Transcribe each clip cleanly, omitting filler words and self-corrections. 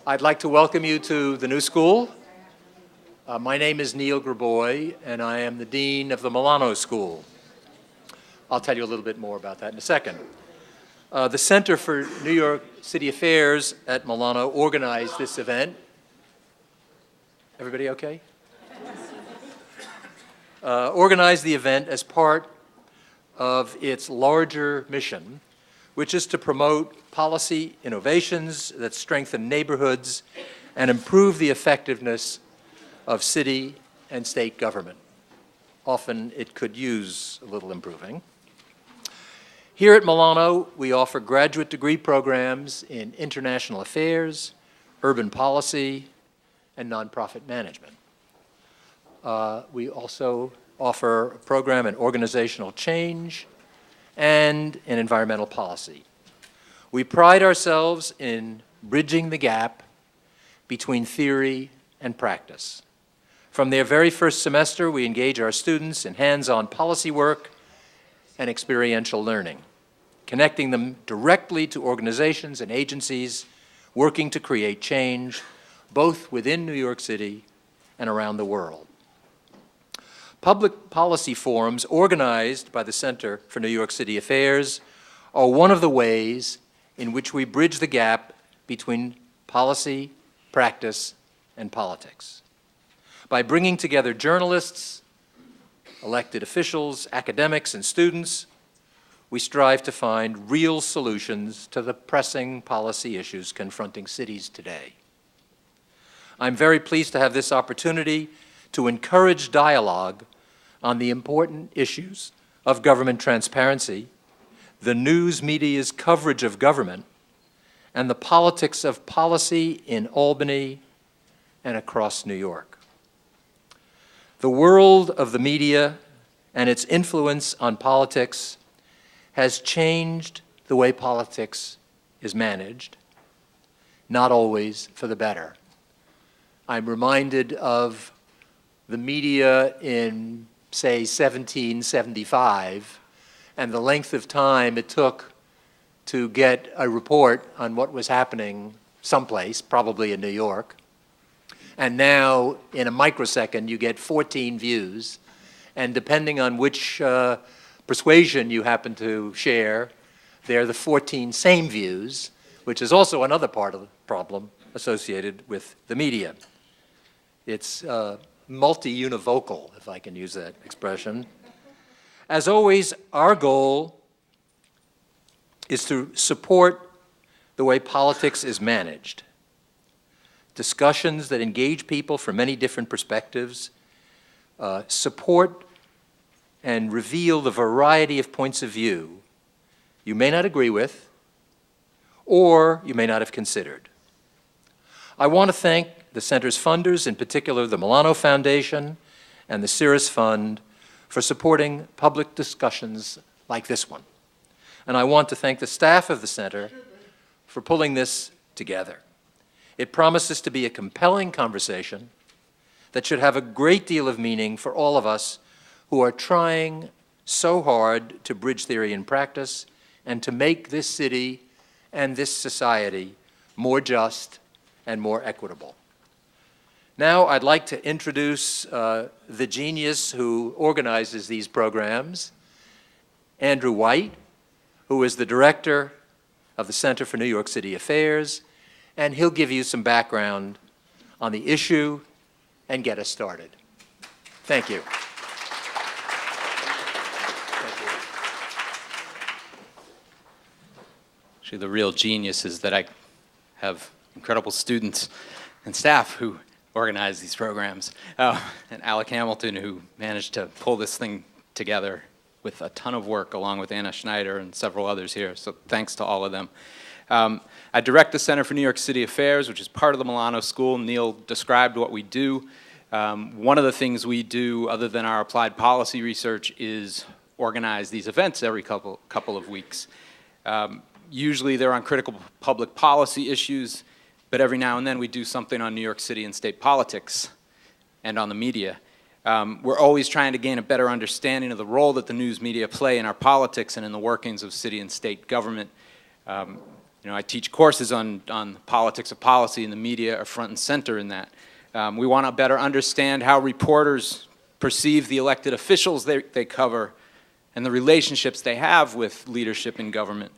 I'd like to welcome you to the new school. My name is Neil Graboy, and I am the Dean of the Milano School. I'll tell you a little bit more about that in a second. The Center for New York City Affairs at Milano organized this event. Everybody okay? Organized the event as part of its larger mission, which is to promote policy innovations that strengthen neighborhoods and improve the effectiveness of city and state government. Often it could use a little improving. Here at Milano, we offer graduate degree programs in international affairs, urban policy, and nonprofit management. We also offer a program in organizational change and in environmental policy. We pride ourselves in bridging the gap between theory and practice. From their very first semester, we engage our students in hands-on policy work and experiential learning, connecting them directly to organizations and agencies working to create change, both within New York City and around the world. Public policy forums organized by the Center for New York City Affairs are one of the ways in which we bridge the gap between policy, practice, and politics. By bringing together journalists, elected officials, academics, and students, we strive to find real solutions to the pressing policy issues confronting cities today. I'm very pleased to have this opportunity to encourage dialogue on the important issues of government transparency, the news media's coverage of government, and the politics of policy in Albany and across New York. The world of the media and its influence on politics has changed the way politics is managed, not always for the better. I'm reminded of the media in, say, 1775, and the length of time it took to get a report on what was happening someplace, probably in New York. And now, in a microsecond, you get 14 views, and depending on which persuasion you happen to share, they're the 14 same views, which is also another part of the problem associated with the media. It's multi-univocal, if I can use that expression. As always, our goal is to support the way politics is managed. Discussions that engage people from many different perspectives, support and reveal the variety of points of view you may not agree with or you may not have considered. I want to thank the Center's funders, in particular the Milano Foundation and the Cirrus Fund, for supporting public discussions like this one. And I want to thank the staff of the Center for pulling this together. It promises to be a compelling conversation that should have a great deal of meaning for all of us who are trying so hard to bridge theory and practice and to make this city and this society more just and more equitable. Now I'd like to introduce the genius who organizes these programs, Andrew White, who is the director of the Center for New York City Affairs, and he'll give you some background on the issue and get us started. Thank you. Actually, the real genius is that I have incredible students and staff who organize these programs, and Alec Hamilton, who managed to pull this thing together with a ton of work, along with Anna Schneider and several others here, so thanks to all of them. I direct the Center for New York City Affairs, which is part of the Milano School. Neil described what we do. One of the things we do, other than our applied policy research, is organize these events every couple of weeks. Usually they're on critical public policy issues, but every now and then we do something on New York City and state politics and on the media. We're always trying to gain a better understanding of the role that the news media play in our politics and in the workings of city and state government. I teach courses on politics of policy, and the media are front and center in that. We want to better understand how reporters perceive the elected officials they cover and the relationships they have with leadership in government.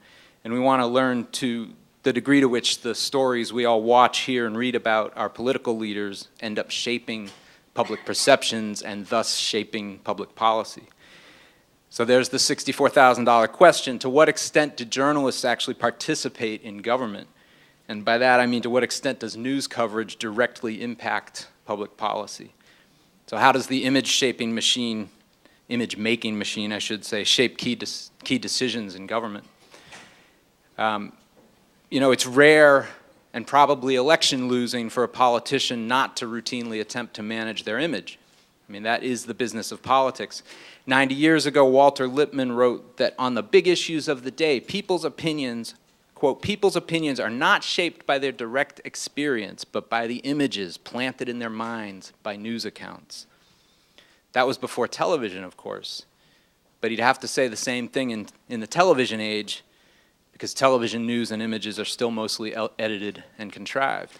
And we want to learn to the degree to which the stories we all watch, hear, and read about our political leaders end up shaping public perceptions and thus shaping public policy. So there's the $64,000 question: to what extent do journalists actually participate in government? And by that I mean, to what extent does news coverage directly impact public policy? So how does the image-making machine, I should say, shape key decisions in government? It's rare and probably election losing for a politician not to routinely attempt to manage their image. I mean, that is the business of politics. 90 years ago, Walter Lippmann wrote that on the big issues of the day, people's opinions, quote, people's opinions are not shaped by their direct experience, but by the images planted in their minds by news accounts. That was before television, of course. But he'd have to say the same thing in the television age, because television news and images are still mostly edited and contrived.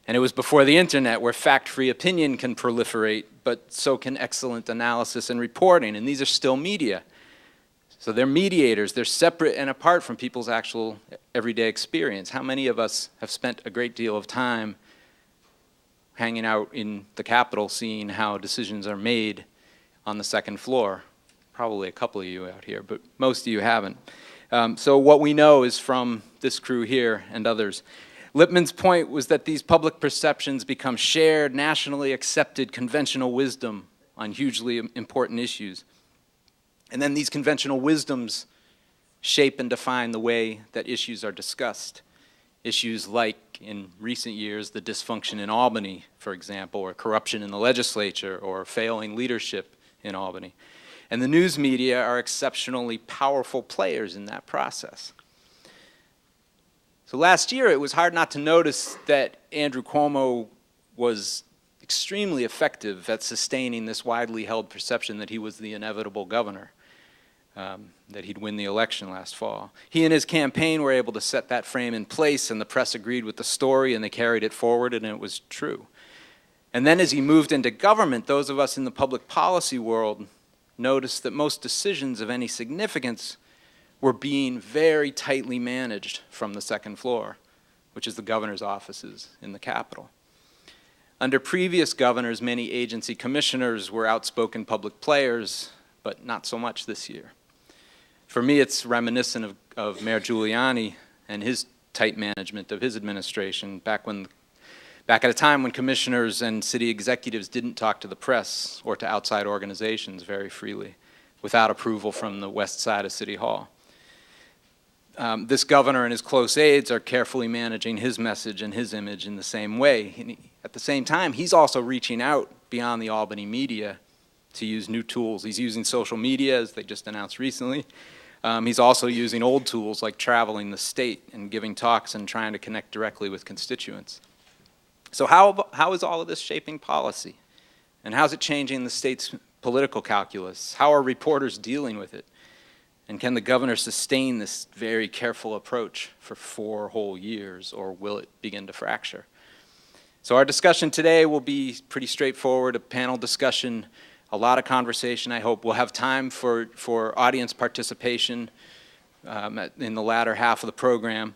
And it was before the internet, where fact-free opinion can proliferate, but so can excellent analysis and reporting, and these are still media. So they're mediators, they're separate and apart from people's actual everyday experience. How many of us have spent a great deal of time hanging out in the Capitol, seeing how decisions are made on the second floor? Probably a couple of you out here, but most of you haven't. So what we know is from this crew here and others. Lippmann's point was that these public perceptions become shared, nationally accepted conventional wisdom on hugely important issues. And then these conventional wisdoms shape and define the way that issues are discussed. Issues like, in recent years, the dysfunction in Albany, for example, or corruption in the legislature, or failing leadership in Albany. And the news media are exceptionally powerful players in that process. So last year, it was hard not to notice that Andrew Cuomo was extremely effective at sustaining this widely held perception that he was the inevitable governor, that he'd win the election last fall. He and his campaign were able to set that frame in place, and the press agreed with the story, and they carried it forward, and it was true. And then as he moved into government, those of us in the public policy world noticed that most decisions of any significance were being very tightly managed from the second floor, which is the governor's offices in the Capitol. Under previous governors, many agency commissioners were outspoken public players, but not so much this year. For me, it's reminiscent of Mayor Giuliani and his tight management of his administration back at a time when commissioners and city executives didn't talk to the press or to outside organizations very freely, without approval from the west side of City Hall. This governor and his close aides are carefully managing his message and his image in the same way. And at the same time, he's also reaching out beyond the Albany media to use new tools. He's using social media, as they just announced recently. He's also using old tools like traveling the state and giving talks and trying to connect directly with constituents. So how is all of this shaping policy? And how is it changing the state's political calculus? How are reporters dealing with it? And can the governor sustain this very careful approach for 4 whole years, or will it begin to fracture? So our discussion today will be pretty straightforward, a panel discussion, a lot of conversation, I hope. We'll have time for audience participation in the latter half of the program,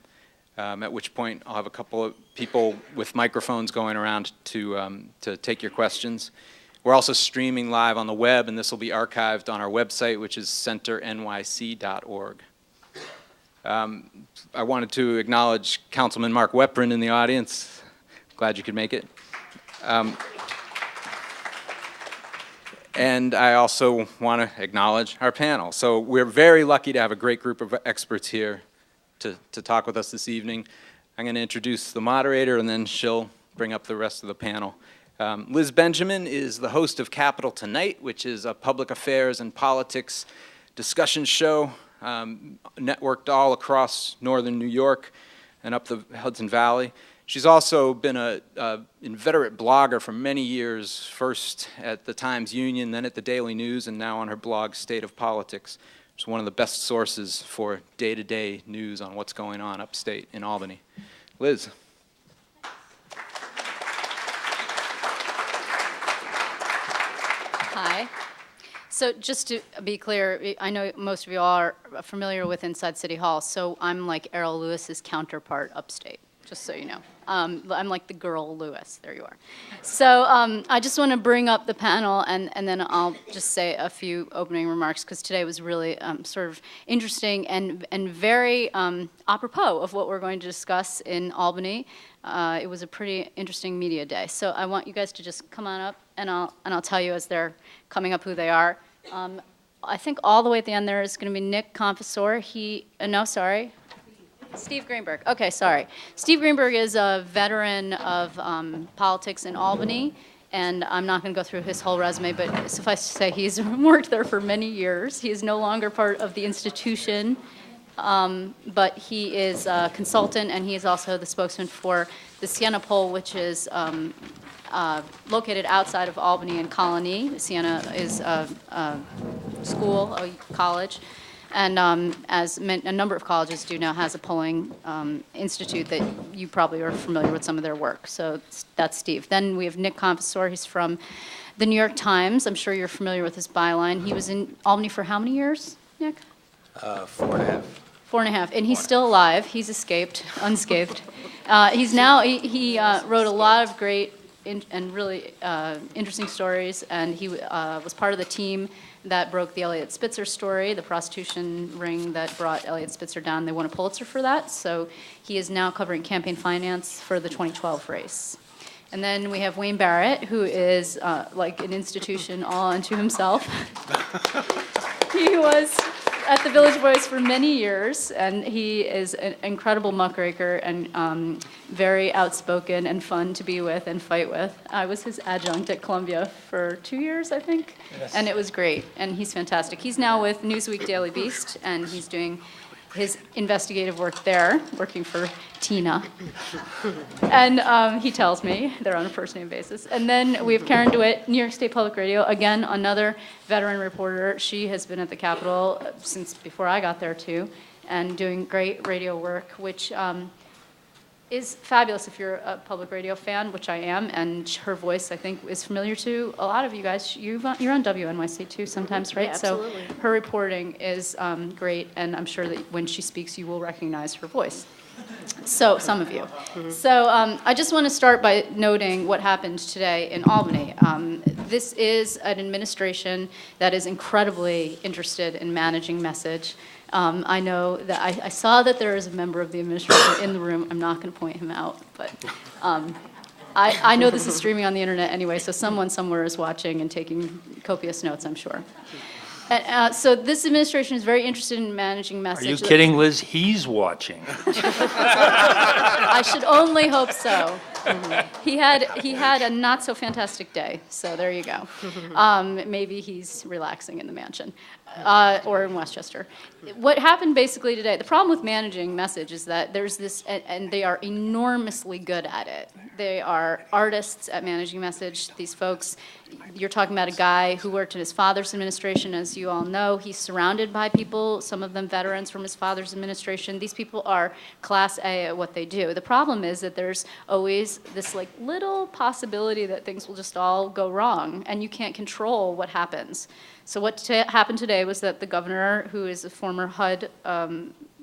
at which point I'll have a couple of people with microphones going around to take your questions. We're also streaming live on the web, and this will be archived on our website, which is centernyc.org. I wanted to acknowledge Councilman Mark Weprin in the audience. Glad you could make it. And I also want to acknowledge our panel. So we're very lucky to have a great group of experts here to talk with us this evening. I'm going to introduce the moderator, and then she'll bring up the rest of the panel. Liz Benjamin is the host of Capitol Tonight, which is a public affairs and politics discussion show networked all across northern New York and up the Hudson Valley. She's also been an inveterate blogger for many years, first at the Times-Union, then at the Daily News, and now on her blog, State of Politics. It's one of the best sources for day-to-day news on what's going on upstate in Albany. Liz. Hi. So just to be clear, I know most of you all are familiar with Inside City Hall, so I'm like Errol Lewis's counterpart upstate, just so you know. I'm like the girl Lewis. There you are. So I just want to bring up the panel, and then I'll just say a few opening remarks, because today was really sort of interesting and very apropos of what we're going to discuss in Albany. It was a pretty interesting media day. So I want you guys to just come on up, and I'll tell you as they're coming up who they are. I think all the way at the end there is going to be Nick Confessore. Steve Greenberg. Okay, sorry. Steve Greenberg is a veteran of politics in Albany, and I'm not going to go through his whole resume, but suffice to say he's worked there for many years. He is no longer part of the institution, but he is a consultant, and he is also the spokesman for the Siena poll, which is located outside of Albany and Colony. Siena is a school, a college, and as a number of colleges do now, has a polling institute that you probably are familiar with some of their work. So that's Steve. Then we have Nick Confessore. He's from the New York Times. I'm sure you're familiar with his byline. He was in Albany for how many years, Nick? 4.5. 4.5, and he's still alive. He's escaped unscathed. He wrote a lot of great and really interesting stories, and he was part of the team that broke the Eliot Spitzer story, the prostitution ring that brought Eliot Spitzer down. They won a Pulitzer for that, so he is now covering campaign finance for the 2012 race. And then we have Wayne Barrett, who is like an institution all unto himself. He was at the Village Voice for many years, and he is an incredible muckraker and very outspoken and fun to be with and fight with. I was his adjunct at Columbia for 2 years, I think, and it was great, and he's fantastic. He's now with Newsweek Daily Beast, and he's doing his investigative work there, working for Tina. And he tells me they're on a first-name basis. And then we have Karen DeWitt, New York State Public Radio, again, another veteran reporter. She has been at the Capitol since before I got there, too, and doing great radio work, which is fabulous if you're a public radio fan, which I am, and her voice, I think, is familiar to a lot of you guys. You're on WNYC, too, sometimes, right? Yeah, absolutely. So her reporting is great, and I'm sure that when she speaks, you will recognize her voice. So, some of you. So, I just want to start by noting what happened today in Albany. This is an administration that is incredibly interested in managing message. I know that I saw that there is a member of the administration in the room. I'm not going to point him out, but I know this is streaming on the internet anyway, so someone somewhere is watching and taking copious notes, I'm sure. So this administration is very interested in managing message. Are you kidding, Liz? He's watching. I should only hope so. He had a not so fantastic day, so there you go. Maybe he's relaxing in the mansion or in Westchester. What happened basically today, the problem with managing message is that there's this, and they are enormously good at it. They are artists at managing message. These folks, you're talking about a guy who worked in his father's administration, as you all know. He's surrounded by people, some of them veterans from his father's administration. These people are class A at what they do. The problem is that there's always this like little possibility that things will just all go wrong, and you can't control what happens. So what happened today was that the governor, who is a former HUD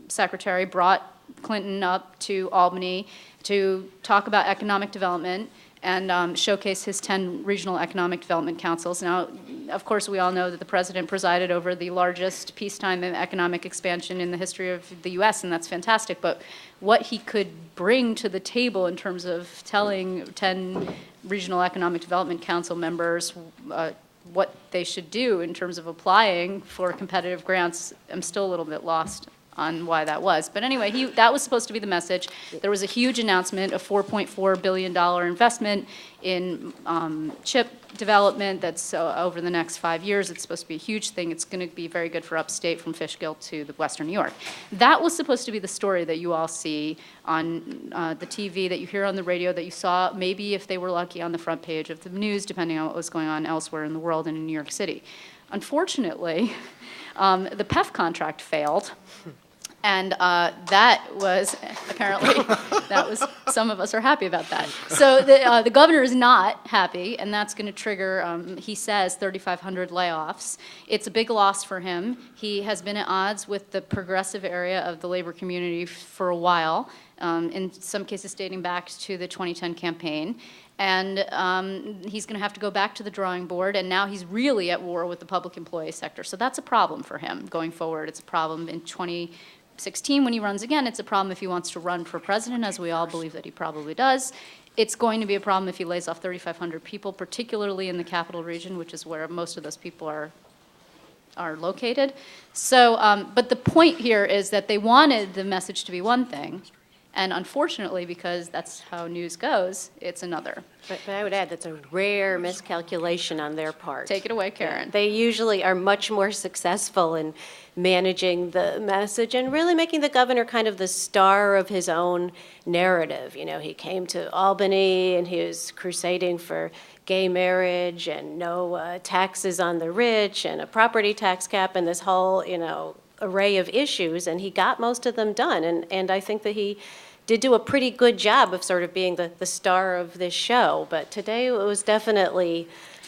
secretary, brought Clinton up to Albany to talk about economic development and showcase his 10 regional economic development councils. Now, of course, we all know that the president presided over the largest peacetime economic expansion in the history of the U.S., and that's fantastic. But what he could bring to the table in terms of telling 10 regional economic development council members what they should do in terms of applying for competitive grants, I'm still a little bit lost on why that was. But anyway, that was supposed to be the message. There was a huge announcement, a $4.4 billion investment in chip development that's over the next 5 years. It's supposed to be a huge thing. It's going to be very good for upstate from Fishkill to the Western New York. That was supposed to be the story that you all see on the TV, that you hear on the radio, that you saw maybe if they were lucky on the front page of the news, depending on what was going on elsewhere in the world and in New York City. Unfortunately, The PEF contract failed. And that was, apparently, some of us are happy about that. So the governor is not happy, and that's going to trigger, he says, 3,500 layoffs. It's a big loss for him. He has been at odds with the progressive area of the labor community for a while, in some cases dating back to the 2010 campaign. And he's going to have to go back to the drawing board, and now he's really at war with the public employee sector. So that's a problem for him going forward. It's a problem in 2016 when he runs again. It's a problem if he wants to run for president, as we all believe that he probably does. It's going to be a problem if he lays off 3,500 people, particularly in the capital region, which is where most of those people are located. So, but the point here is that they wanted the message to be one thing, and unfortunately, because that's how news goes, it's another. But I would add that's a rare miscalculation on their part. Take it away, Karen. They usually are much more successful in managing the message and really making the governor kind of the star of his own narrative. You know, he came to Albany and he was crusading for gay marriage and no taxes on the rich and a property tax cap and this whole, array of issues, and he got most of them done. And I think that he did do a pretty good job of sort of being the star of this show. But today it was definitely,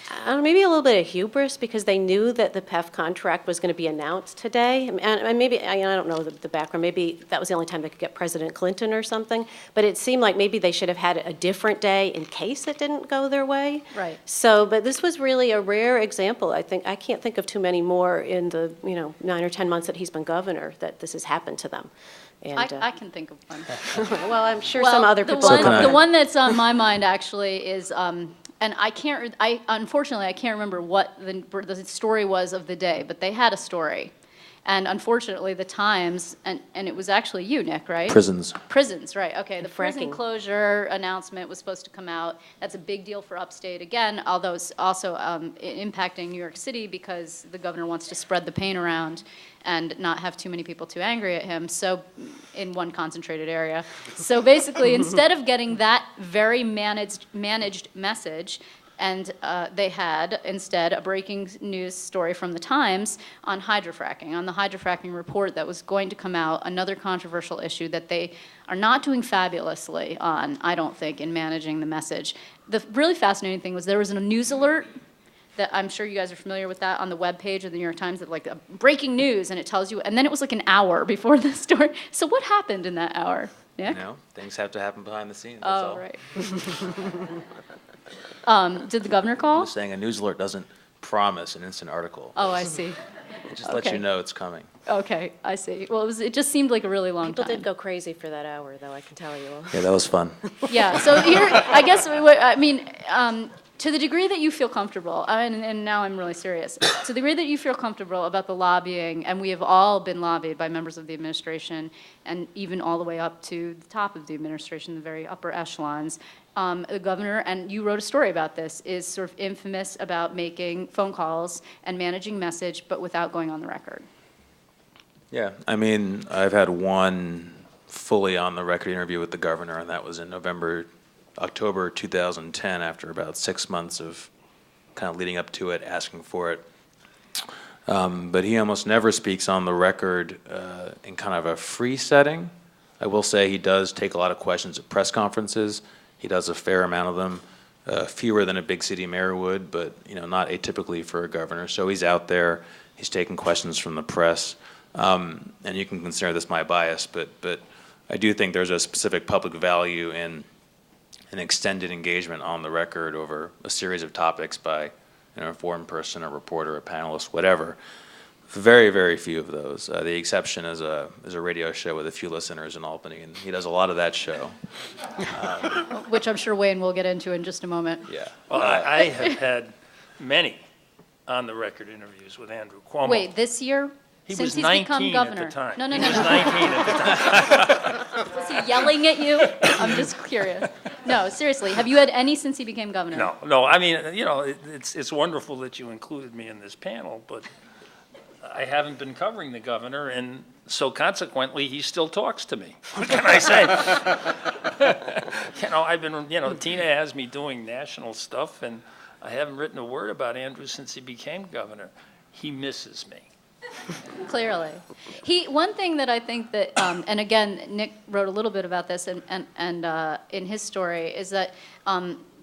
I don't know, maybe a little bit of hubris because they knew that the PEF contract was going to be announced today. And maybe, I don't know the background, maybe that was the only time they could get President Clinton or something. But it seemed like maybe they should have had a different day in case it didn't go their way. Right. So, but this was really a rare example. I can't think of too many more in the, 9 or 10 months that he's been governor that this has happened to them. And, I can think of one. well, I'm sure some other people. The one that's on my mind actually is, and unfortunately I can't remember what the story was of the day, but they had a story, and unfortunately the Times, and it was actually you, Nick, right? Prisons, right? Okay, the prison Fracking. closure announcement was supposed to come out. That's a big deal for upstate again, although it's also impacting New York City because the governor wants to spread the pain around and not have too many people too angry at him, so in one concentrated area. So basically, instead of getting that very managed message, and they had instead a breaking news story from the Times on hydrofracking, on the hydrofracking report that was going to come out, another controversial issue that they are not doing fabulously on, I don't think, in managing the message. The really fascinating thing was there was a news alert that I'm sure you guys are familiar with that on the webpage of the New York Times, that like breaking news, and it tells you, and then it was like an hour before the story. So what happened in that hour, Nick? things have to happen behind the scenes. That's all. Right. Did the governor I'm call? just saying a news alert doesn't promise an instant article. Oh, I see. It just lets you know it's coming. Okay, I see. Well, it just seemed like a really long People time. did go crazy for that hour, though, I can tell you. Yeah, that was fun. Yeah, so here, I guess, to the degree that you feel comfortable, and now I'm really serious, to the degree that you feel comfortable about the lobbying, and we have all been lobbied by members of the administration, and even all the way up to the top of the administration, the very upper echelons, the governor, and you wrote a story about this, is sort of infamous about making phone calls and managing message, but without going on the record. Yeah, I've had one fully on the record interview with the governor, and that was in October 2010, after about 6 months of kind of leading up to it, asking for it. But he almost never speaks on the record in kind of a free setting. I will say he does take a lot of questions at press conferences. He does a fair amount of them, fewer than a big city mayor would, but not atypically for a governor. So he's out there, he's taking questions from the press. And you can consider this my bias, but I do think there's a specific public value in an extended engagement on the record over a series of topics by an informed person, a reporter, a panelist, whatever. Very, very few of those. The exception is a radio show with a few listeners in Albany, and he does a lot of that show. Which I'm sure Wayne will get into in just a moment. Yeah. Well, I have had many on-the-record interviews with Andrew Cuomo. Wait, this year? He Since was he's 19 become at governor. the time. No. He was 19 at the time. Was he yelling at you? I'm just curious. No, seriously, have you had any since he became governor? No. It's wonderful that you included me in this panel, but I haven't been covering the governor, and so consequently, he still talks to me. What can I say? I've been, Tina has me doing national stuff, and I haven't written a word about Andrew since he became governor. He misses me. Clearly. One thing that I think that, and again, Nick wrote a little bit about this and in his story, is that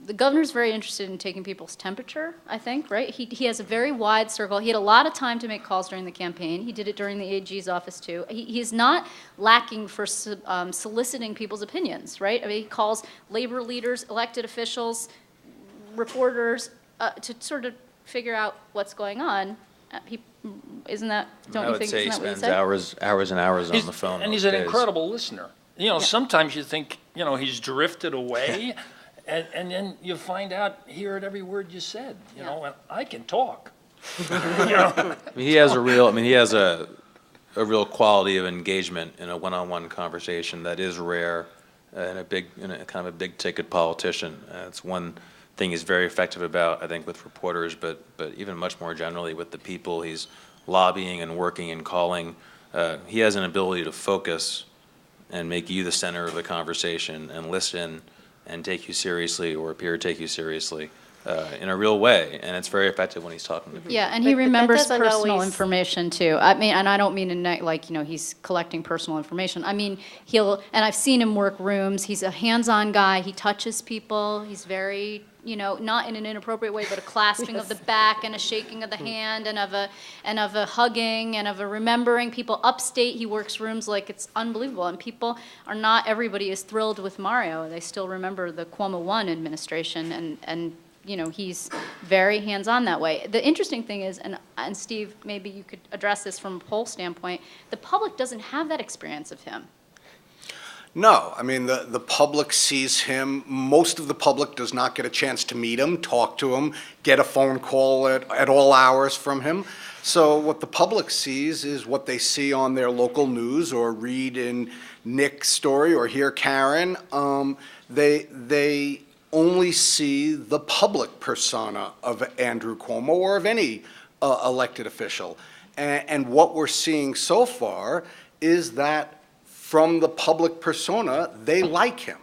the governor's very interested in taking people's temperature, I think, right? He has a very wide circle. He had a lot of time to make calls during the campaign. He did it during the AG's office, too. He's not lacking for soliciting people's opinions, right? I mean, he calls labor leaders, elected officials, reporters, to sort of figure out what's going on. Isn't that, don't you think, isn't that what you said? I would say he spends hours and hours on the phone. And he's an incredible listener. You know, sometimes you think, you know, he's drifted away, and then you find out, hear every word you said, you know, and I can talk. You know? I mean, he has a real quality of engagement in a one-on-one conversation that is rare in a kind of a big ticket politician. It's one thing he's very effective about, I think, with reporters, but even much more generally with the people he's lobbying and working and calling. He has an ability to focus and make you the center of the conversation and listen and take you seriously or appear to take you seriously in a real way, and it's very effective when he's talking to people. Yeah, and he But that remembers doesn't personal always- information too. I mean, and I don't mean like, you know, he's collecting personal information. I mean, and I've seen him work rooms. He's a hands-on guy. He touches people. He's very, you know, not in an inappropriate way, but a clasping of the back and a shaking of the hand and of a hugging and of a remembering people. Upstate, he works rooms like it's unbelievable. And people are not, everybody is thrilled with Mario. They still remember the Cuomo 1 administration and you know, he's very hands-on that way. The interesting thing is, and Steve, maybe you could address this from a poll standpoint, the public doesn't have that experience of him. No, I mean, the public sees him, most of the public does not get a chance to meet him, talk to him, get a phone call at all hours from him. So what the public sees is what they see on their local news or read in Nick's story or hear Karen. They only see the public persona of Andrew Cuomo or of any elected official. And what we're seeing so far is that from the public persona, they like him.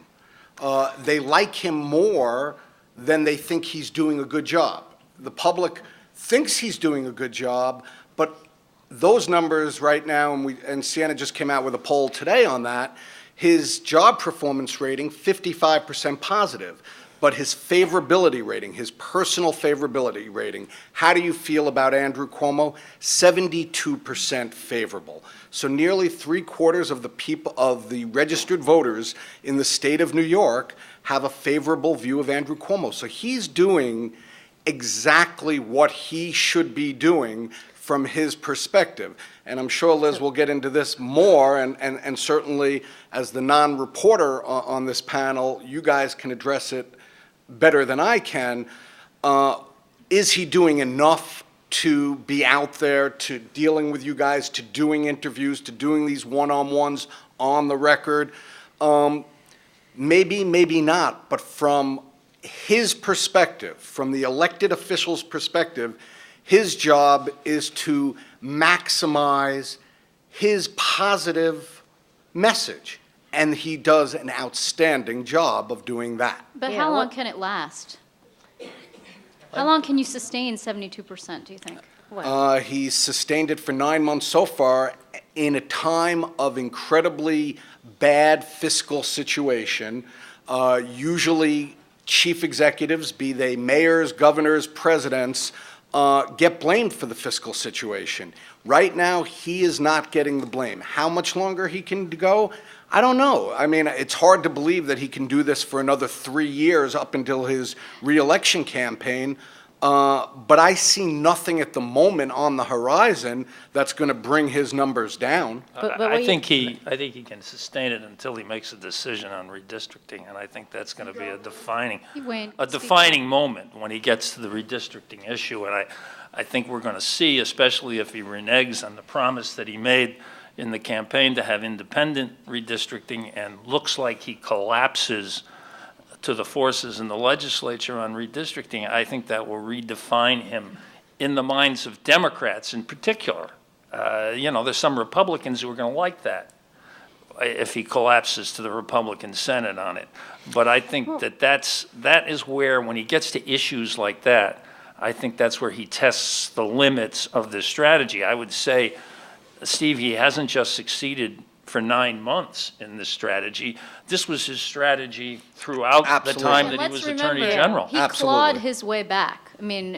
They like him more than they think he's doing a good job. The public thinks he's doing a good job, but those numbers right now, and Siena just came out with a poll today on that, his job performance rating, 55% positive. But his favorability rating, his personal favorability rating, how do you feel about Andrew Cuomo? 72% favorable. So nearly 3/4 of the people, of the registered voters in the state of New York have a favorable view of Andrew Cuomo. So he's doing exactly what he should be doing from his perspective. And I'm sure Liz will get into this more, and certainly as the non-reporter on this panel, you guys can address it better than I can. Is he doing enough to be out there, to dealing with you guys, to doing interviews, to doing these one-on-ones on the record? Maybe, maybe not, but from his perspective, from the elected official's perspective, his job is to maximize his positive message. And he does an outstanding job of doing that. But Yeah, how long what- can it last? How long can you sustain 72%, do you think? He's sustained it for 9 months so far in a time of incredibly bad fiscal situation. Usually chief executives, be they mayors, governors, presidents, get blamed for the fiscal situation. Right now, he is not getting the blame. How much longer he can go? I don't know. I mean, it's hard to believe that he can do this for another 3 years up until his reelection campaign. But I see nothing at the moment on the horizon that's going to bring his numbers down. I think he can sustain it until he makes a decision on redistricting, and I think that's going to be a defining moment when he gets to the redistricting issue. And I think we're going to see, especially if he reneges on the promise that he made in the campaign to have independent redistricting, and looks like he collapses to the forces in the legislature on redistricting. I think that will redefine him in the minds of Democrats in particular. You know, there's some Republicans who are going to like that if he collapses to the Republican Senate on it. But I think that is where, when he gets to issues like that, I think that's where he tests the limits of this strategy. I would say, Steve, he hasn't just succeeded for 9 months in this strategy. This was his strategy throughout the time that he was Attorney General. He clawed his way back. I mean,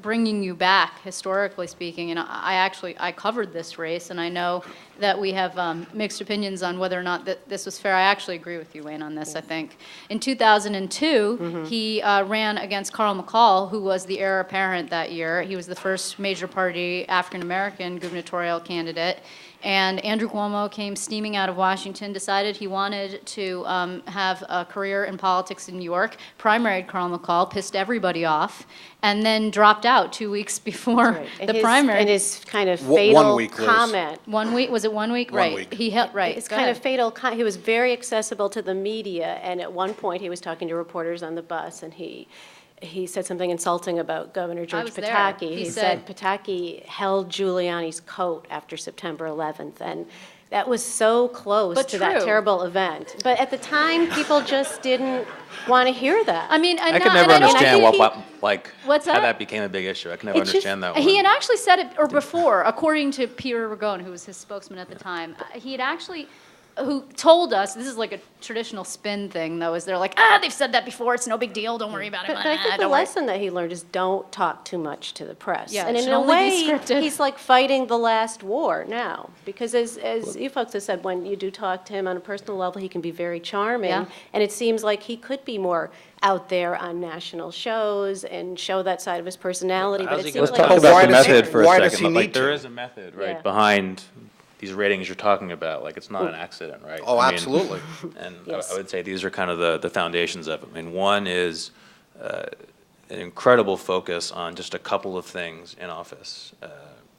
bringing you back, historically speaking, and I covered this race, and I know that we have mixed opinions on whether or not this was fair. I actually agree with you, Wayne, on this, I think. In 2002, he ran against Carl McCall, who was the heir apparent that year. He was the first major party African-American gubernatorial candidate. And Andrew Cuomo came steaming out of Washington, decided he wanted to have a career in politics in New York, primaried Carl McCall, pissed everybody off, and then dropped out 2 weeks before the primary. And his kind of fatal 1 week, Liz. comment. 1 week, was it 1 week? 1 Right. week. He held, right. His Go kind ahead. of fatal, he was very accessible to the media, and at one point he was talking to reporters on the bus, and he said something insulting about Governor George was there. Pataki. He He said- said Pataki held Giuliani's coat after September 11th, and that was so close But to that true. terrible event. But at the time, people just didn't want to hear that. I mean, I could never understand What's how that? that became a big issue. I can never It's just- understand that one. He had actually said it, or before, according to Peter Ragone, who was his spokesman at the time, he had actually, who told us, this is like a traditional spin thing, though, is they're like, they've said that before, it's no big deal, don't worry about it. But I think the don't worry." lesson that he learned is don't talk too much to the press. Yeah, and it in should a only be way, scripted. he's like fighting the last war now. Because as you folks have said, when you do talk to him on a personal level, he can be very charming. Yeah. And it seems like he could be more out there on national shows and show that side of his personality. But How's it he seems Let's like talk But why about the does he- method for a why second. does he Like, need there to? is a method, right, Yeah. behind these ratings you're talking about. Like, it's not an accident, right? Oh, I mean, absolutely. And Yes. I would say these are kind of the foundations of it. I mean, one is an incredible focus on just a couple of things in office,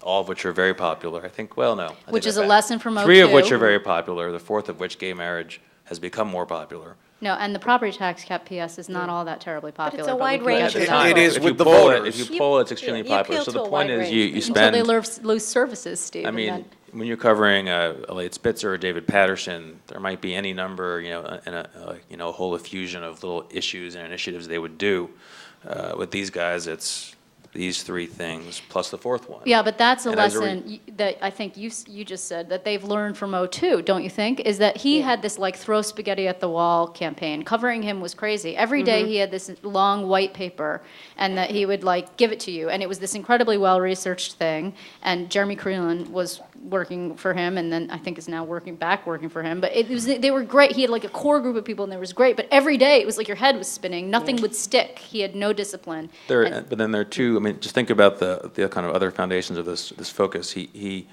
all of which are very popular. I think, well, no. I take Which is that a back. lesson from 3 of which 02. are very popular, the fourth of which, gay marriage, has become more popular. No, and the property tax cap PS is not all that terribly popular. it's a but we wide can range get of to It- that. it is If with you the poll it- voters. If you poll it, it's extremely you popular. appeal So to the a point wide is, range. you Until spend. they lose services, Steve. I and mean, then- when you're covering Elliot Spitzer or David Patterson, there might be any number, and a whole effusion of little issues and initiatives they would do. With these guys, it's these 3 things plus the fourth one. Yeah, but that's a And as a lesson that I think you just said that they've learned from '02, don't you think? Is that he had this like throw spaghetti at the wall campaign. Covering him was crazy. Every day he had this long white paper, and that he would like give it to you, and it was this incredibly well-researched thing. And Jeremy Creelan was working for him, and then I think is now working for him. But they were great. He had like a core group of people, and it was great. But every day it was like your head was spinning. Nothing would stick. He had no discipline. And- But then there are 2. I mean, just think about the kind of other foundations of this focus. He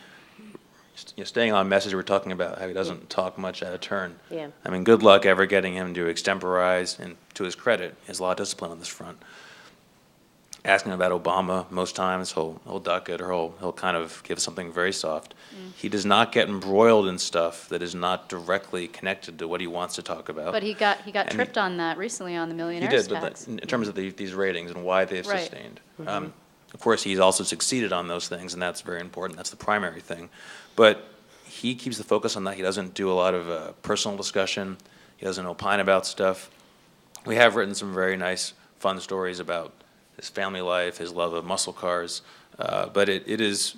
staying on message. We're talking about how he doesn't talk much out of turn. Yeah. I mean, good luck ever getting him to extemporize. And to his credit, he has a lot of discipline on this front. Asking about Obama, most times he'll duck it, or he'll kind of give something very soft. He does not get embroiled in stuff that is not directly connected to what he wants to talk about. But he got And tripped on that recently on the He millionaires did, but tax. in terms of these ratings and why they've Right. sustained. Of course, he's also succeeded on those things, and that's very important. That's the primary thing. But he keeps the focus on that. He doesn't do a lot of personal discussion. He doesn't opine about stuff. We have written some very nice, fun stories about his family life, his love of muscle cars. But it is,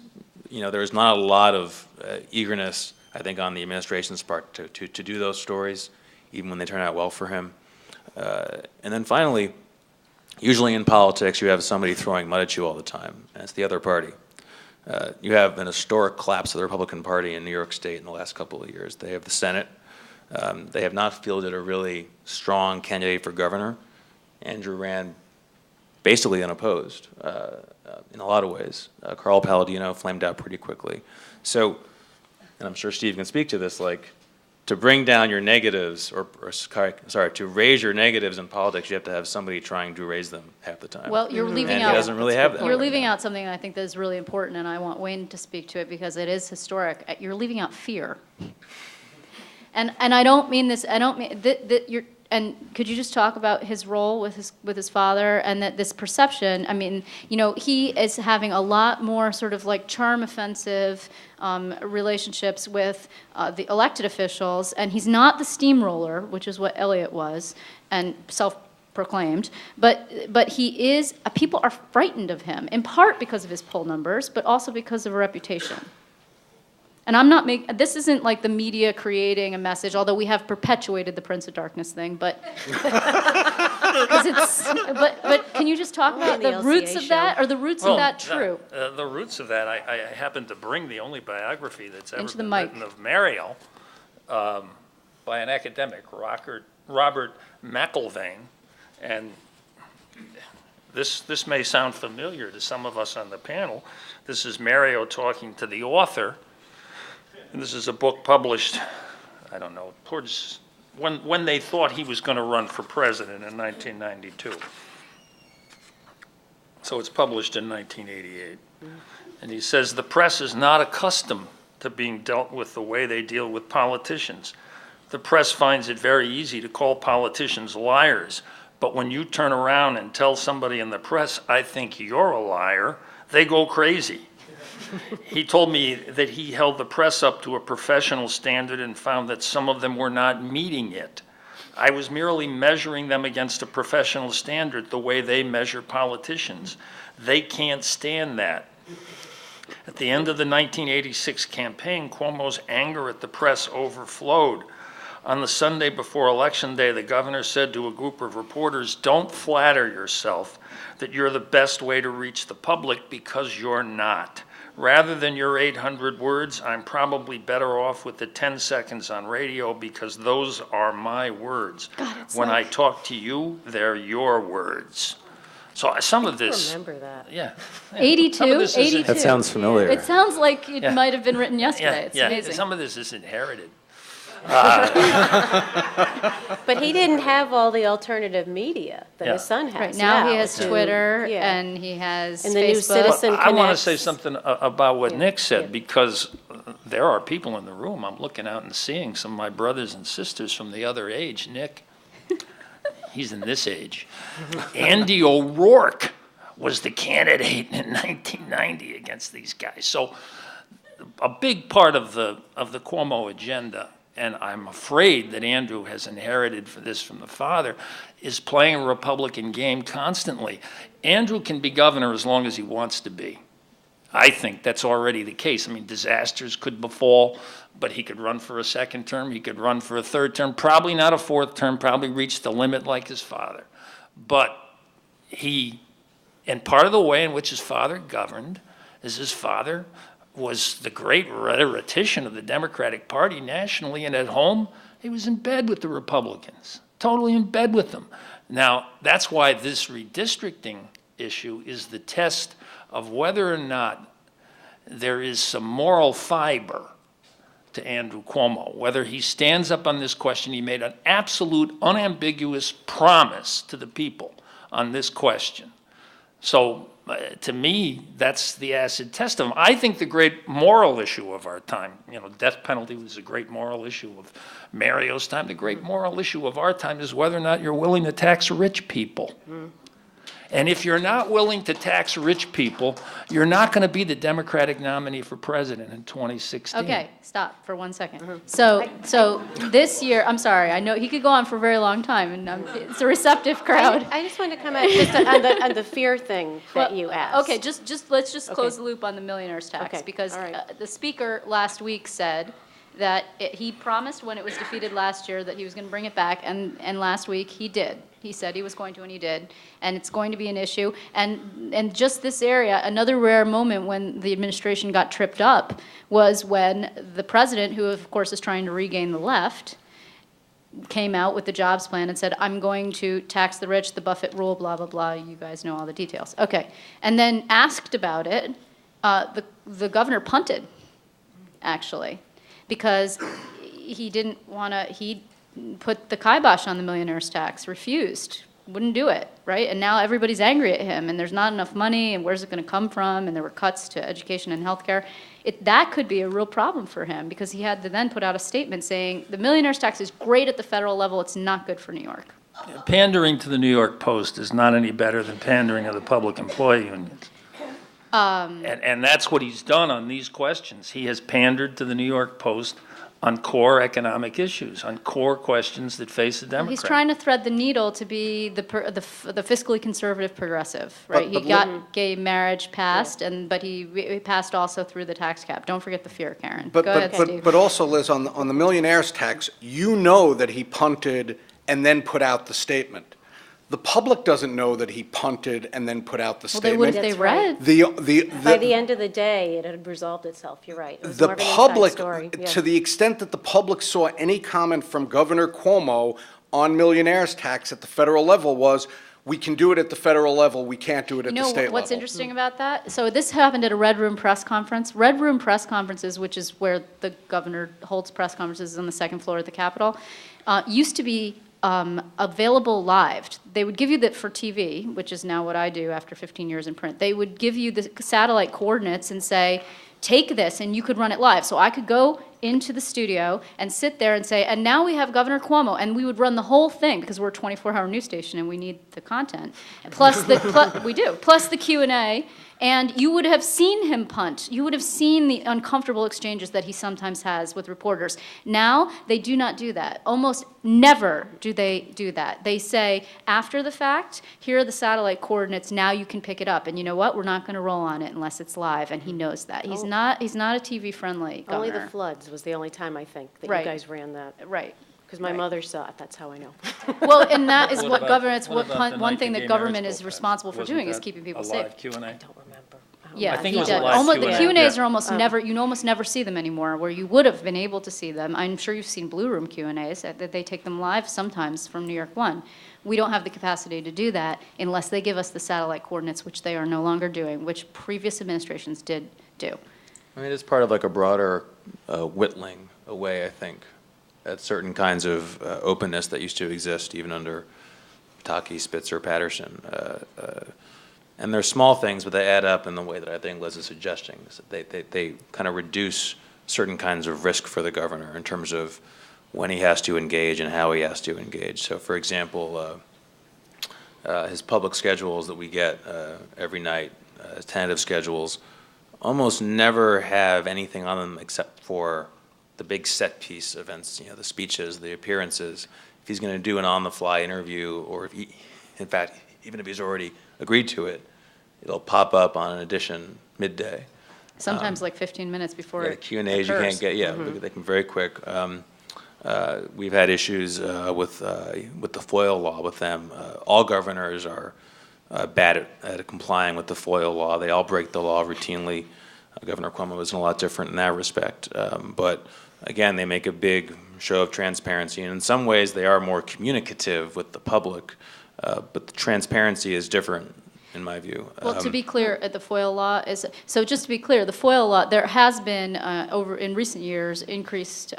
there's not a lot of eagerness, I think, on the administration's part to do those stories, even when they turn out well for him. And then finally, usually in politics, you have somebody throwing mud at you all the time, and it's the other party. You have an historic collapse of the Republican Party in New York State in the last couple of years. They have the Senate. They have not fielded a really strong candidate for governor. Andrew ran basically unopposed in a lot of ways. Carl Palladino flamed out pretty quickly. So, and I'm sure Steve can speak to this, like, to bring down your negatives, to raise your negatives in politics, you have to have somebody trying to raise them half the time. Well, you're leaving And out. he doesn't really have that. You're right leaving now. out something that I think that is really important, and I want Wayne to speak to it because it is historic. You're leaving out fear. And I don't mean this. I don't mean that you're. And could you just talk about his role with his father, and that this perception? I mean, he is having a lot more sort of like charm offensive relationships with the elected officials, and he's not the steamroller, which is what Elliot was, and proclaimed, but he is, people are frightened of him, in part because of his poll numbers, but also because of a reputation. And I'm not this isn't like the media creating a message, although we have perpetuated the Prince of Darkness thing, but, but can you just talk about the roots of that? Are the roots of that true? The roots of that, I happen to bring the only biography that's ever Into the been mic. written of Mario by an academic, Robert McIlvaine. And this may sound familiar to some of us on the panel. This is Mario talking to the author. And this is a book published, I don't know, towards when they thought he was going to run for president in 1992. So it's published in 1988. And he says, the press is not accustomed to being dealt with the way they deal with politicians. The press finds it very easy to call politicians liars. But when you turn around and tell somebody in the press, I think you're a liar, they go crazy. He told me that he held the press up to a professional standard and found that some of them were not meeting it. I was merely measuring them against a professional standard the way they measure politicians. They can't stand that. At the end of the 1986 campaign, Cuomo's anger at the press overflowed. On the Sunday before Election Day, the governor said to a group of reporters, don't flatter yourself that you're the best way to reach the public, because you're not. Rather than your 800 words, I'm probably better off with the 10 seconds on radio, because those are my words. When I talk to you, they're your words. So some of this. Remember that. Yeah. 82? 82. That sounds familiar. It sounds like it Yeah. might have been written yesterday. It's yeah. amazing. Some of this is inherited. But he didn't have all the alternative media that Yeah. his son has. Right, now he has too. Twitter, Yeah. and he has And the new Facebook. Citizen I want to Connects. say something about what Yeah, Nick said, yeah. because there are people in the room. I'm looking out and seeing some of my brothers and sisters from the other age. Nick, he's in this age. Andy O'Rourke was the candidate in 1990 against these guys. So a big part of the Cuomo agenda, and I'm afraid that Andrew has inherited this from the father, is playing a Republican game constantly. Andrew can be governor as long as he wants to be. I think that's already the case. I mean, disasters could befall, but he could run for a second term. He could run for a third term, probably not a fourth term, probably reach the limit like his father. But and part of the way in which his father governed is his father was the great rhetorician of the Democratic Party nationally, and at home, he was in bed with the Republicans, totally in bed with them. Now, that's why this redistricting issue is the test of whether or not there is some moral fiber to Andrew Cuomo, whether he stands up on this question. He made an absolute, unambiguous promise to the people on this question. So to me, that's the acid test of him. I think the great moral issue of our time, death penalty was a great moral issue of Mario's time. The great moral issue of our time is whether or not you're willing to tax rich people. And if you're not willing to tax rich people, you're not going to be the Democratic nominee for president in 2016. Okay, stop for 1 second. So this year, I'm sorry, I know he could go on for a very long time, and it's a receptive crowd. I just wanted to come at just on the fear thing that you asked. Okay, let's just close Okay. the loop on the millionaire's tax, Okay, because all right. the speaker last week said that he promised when it was defeated last year that he was going to bring it back, and last week he did. He said he was going to, and he did, and it's going to be an issue. And just this area, another rare moment when the administration got tripped up was when the president, who of course is trying to regain the left, came out with the jobs plan and said, I'm going to tax the rich, the Buffett rule, blah, blah, blah. You guys know all the details. Okay. And then asked about it, the governor punted, actually, because he didn't want to, he put the kibosh on the millionaire's tax, refused, wouldn't do it, right? And now everybody's angry at him, and there's not enough money, and where's it going to come from? And there were cuts to education and healthcare. That could be a real problem for him, because he had to then put out a statement saying the millionaire's tax is great at the federal level, it's not good for New York. Pandering to the New York Post is not any better than pandering to the public employee unions. And that's what he's done on these questions. He has pandered to the New York Post on core economic issues, on core questions that face a Democrat. He's trying to thread the needle to be the fiscally conservative progressive, right? But He got gay marriage passed, but he passed also through the tax cap. Don't forget the fear, Karen. Go ahead, Steve. But also, Liz, on the millionaire's tax, you know that he punted and then put out the statement. The public doesn't know that he punted and then put out the Well, they statement. would if they That's right. read. By the end of the day, it had resolved itself, you're right. It was The more of an inside public, story. Yeah. to the extent that the public saw any comment from Governor Cuomo on millionaire's tax at the federal level was, we can do it at the federal level, we can't do it at the state level. What's interesting about that? So this happened at a Red Room press conference. Red Room press conferences, which is where the governor holds press conferences on the second floor of the Capitol, used to be available live. They would give you that for TV, which is now what I do after 15 years in print. They would give you the satellite coordinates and say, take this, and you could run it live. So I could go into the studio and sit there and say, and now we have Governor Cuomo, and we would run the whole thing, because we're a 24-hour news station and we need the content. Plus we do, plus the Q&A, and you would have seen him punt. You would have seen the uncomfortable exchanges that he sometimes has with reporters. Now, they do not do that. Almost never do they do that. They say, after the fact, here are the satellite coordinates, now you can pick it up. And you know what? We're not going to roll on it unless it's live, and he knows that. He's not a TV-friendly governor. Only the floods was the only time, I think, that Right. you guys ran that. Right. Because my Right. mother saw it, that's how I know. Well, and that is What what about- government, what about the one night thing the that gay government marriage is bill responsible for Wasn't doing is that keeping people a safe. live Q&A? I don't remember. Yeah, I think he it was a did. live The Q&A, Q&As yeah. are almost never, you almost never see them anymore, where you would have been able to see them. I'm sure you've seen Blue Room Q&As, that they take them live sometimes from New York One. We don't have the capacity to do that unless they give us the satellite coordinates, which they are no longer doing, which previous administrations did do. I mean, it's part of like a broader whittling away, I think, at certain kinds of openness that used to exist even under Ptaki, Spitzer, Patterson. And they're small things, but they add up in the way that I think Liz is suggesting. So they kind of reduce certain kinds of risk for the governor in terms of when he has to engage and how he has to engage. So for example, his public schedules that we get every night, his tentative schedules, almost never have anything on them except for the big set piece events, the speeches, the appearances. If he's going to do an on-the-fly interview, or if he, in fact, even if he's already agreed to it, it'll pop up on an edition midday. Sometimes like 15 minutes before Yeah, it the Q&As you occurs. can't get, they can very quick. We've had issues with the FOIL law with them. All governors are bad at complying with the FOIL law. They all break the law routinely. Governor Cuomo isn't a lot different in that respect. But again, they make a big show of transparency, and in some ways they are more communicative with the public, but the transparency is different in my view. Well, to be clear, the FOIL law is, so just to be clear, the FOIL law, there has been, over in recent years, increased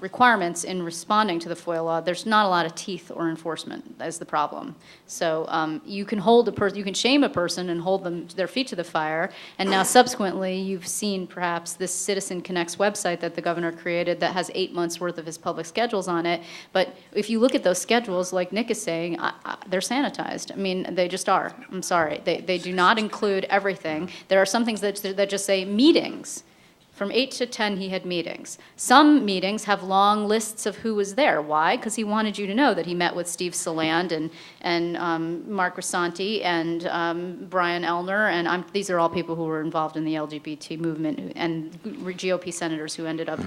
requirements in responding to the FOIL law. There's not a lot of teeth or enforcement is the problem. So you can hold a person, you can shame a person and hold them their feet to the fire. And now subsequently, you've seen perhaps this Citizen Connects website that the governor created that has 8 months worth of his public schedules on it. But if you look at those schedules, like Nick is saying, they're sanitized. I mean, they just are. I'm sorry. They do not include everything. There are some things that just say meetings. From 8 to 10, he had meetings. Some meetings have long lists of who was there. Why? Because he wanted you to know that he met with Steve Saland and Mark Grisanti and Brian Elner, and these are all people who were involved in the LGBT movement and GOP senators who ended up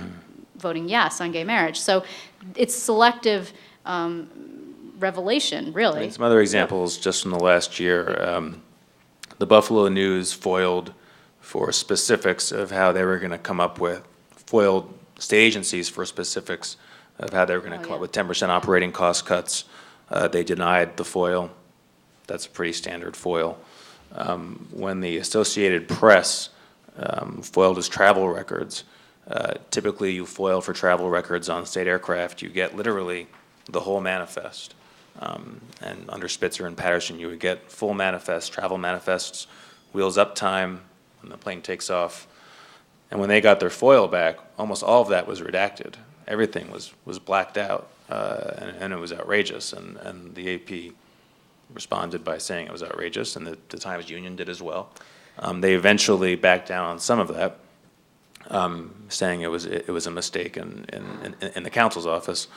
voting yes on gay marriage. So it's selective revelation, really. I mean, some other examples just from the last year. The Buffalo News foiled for specifics of how they were going to come up with, foiled state agencies for specifics of how they were going to come up with 10% operating cost cuts. They denied the FOIL. That's a pretty standard FOIL. When the Associated Press foiled his travel records, typically you foil for travel records on state aircraft, you get literally the whole manifest. And under Spitzer and Patterson, you would get full manifests, travel manifests, wheels up time, when the plane takes off. And when they got their FOIL back, almost all of that was redacted. Everything was blacked out, and it was outrageous. And the AP responded by saying it was outrageous, and the Times Union did as well. They eventually backed down on some of that. saying it was a mistake in the counsel's office.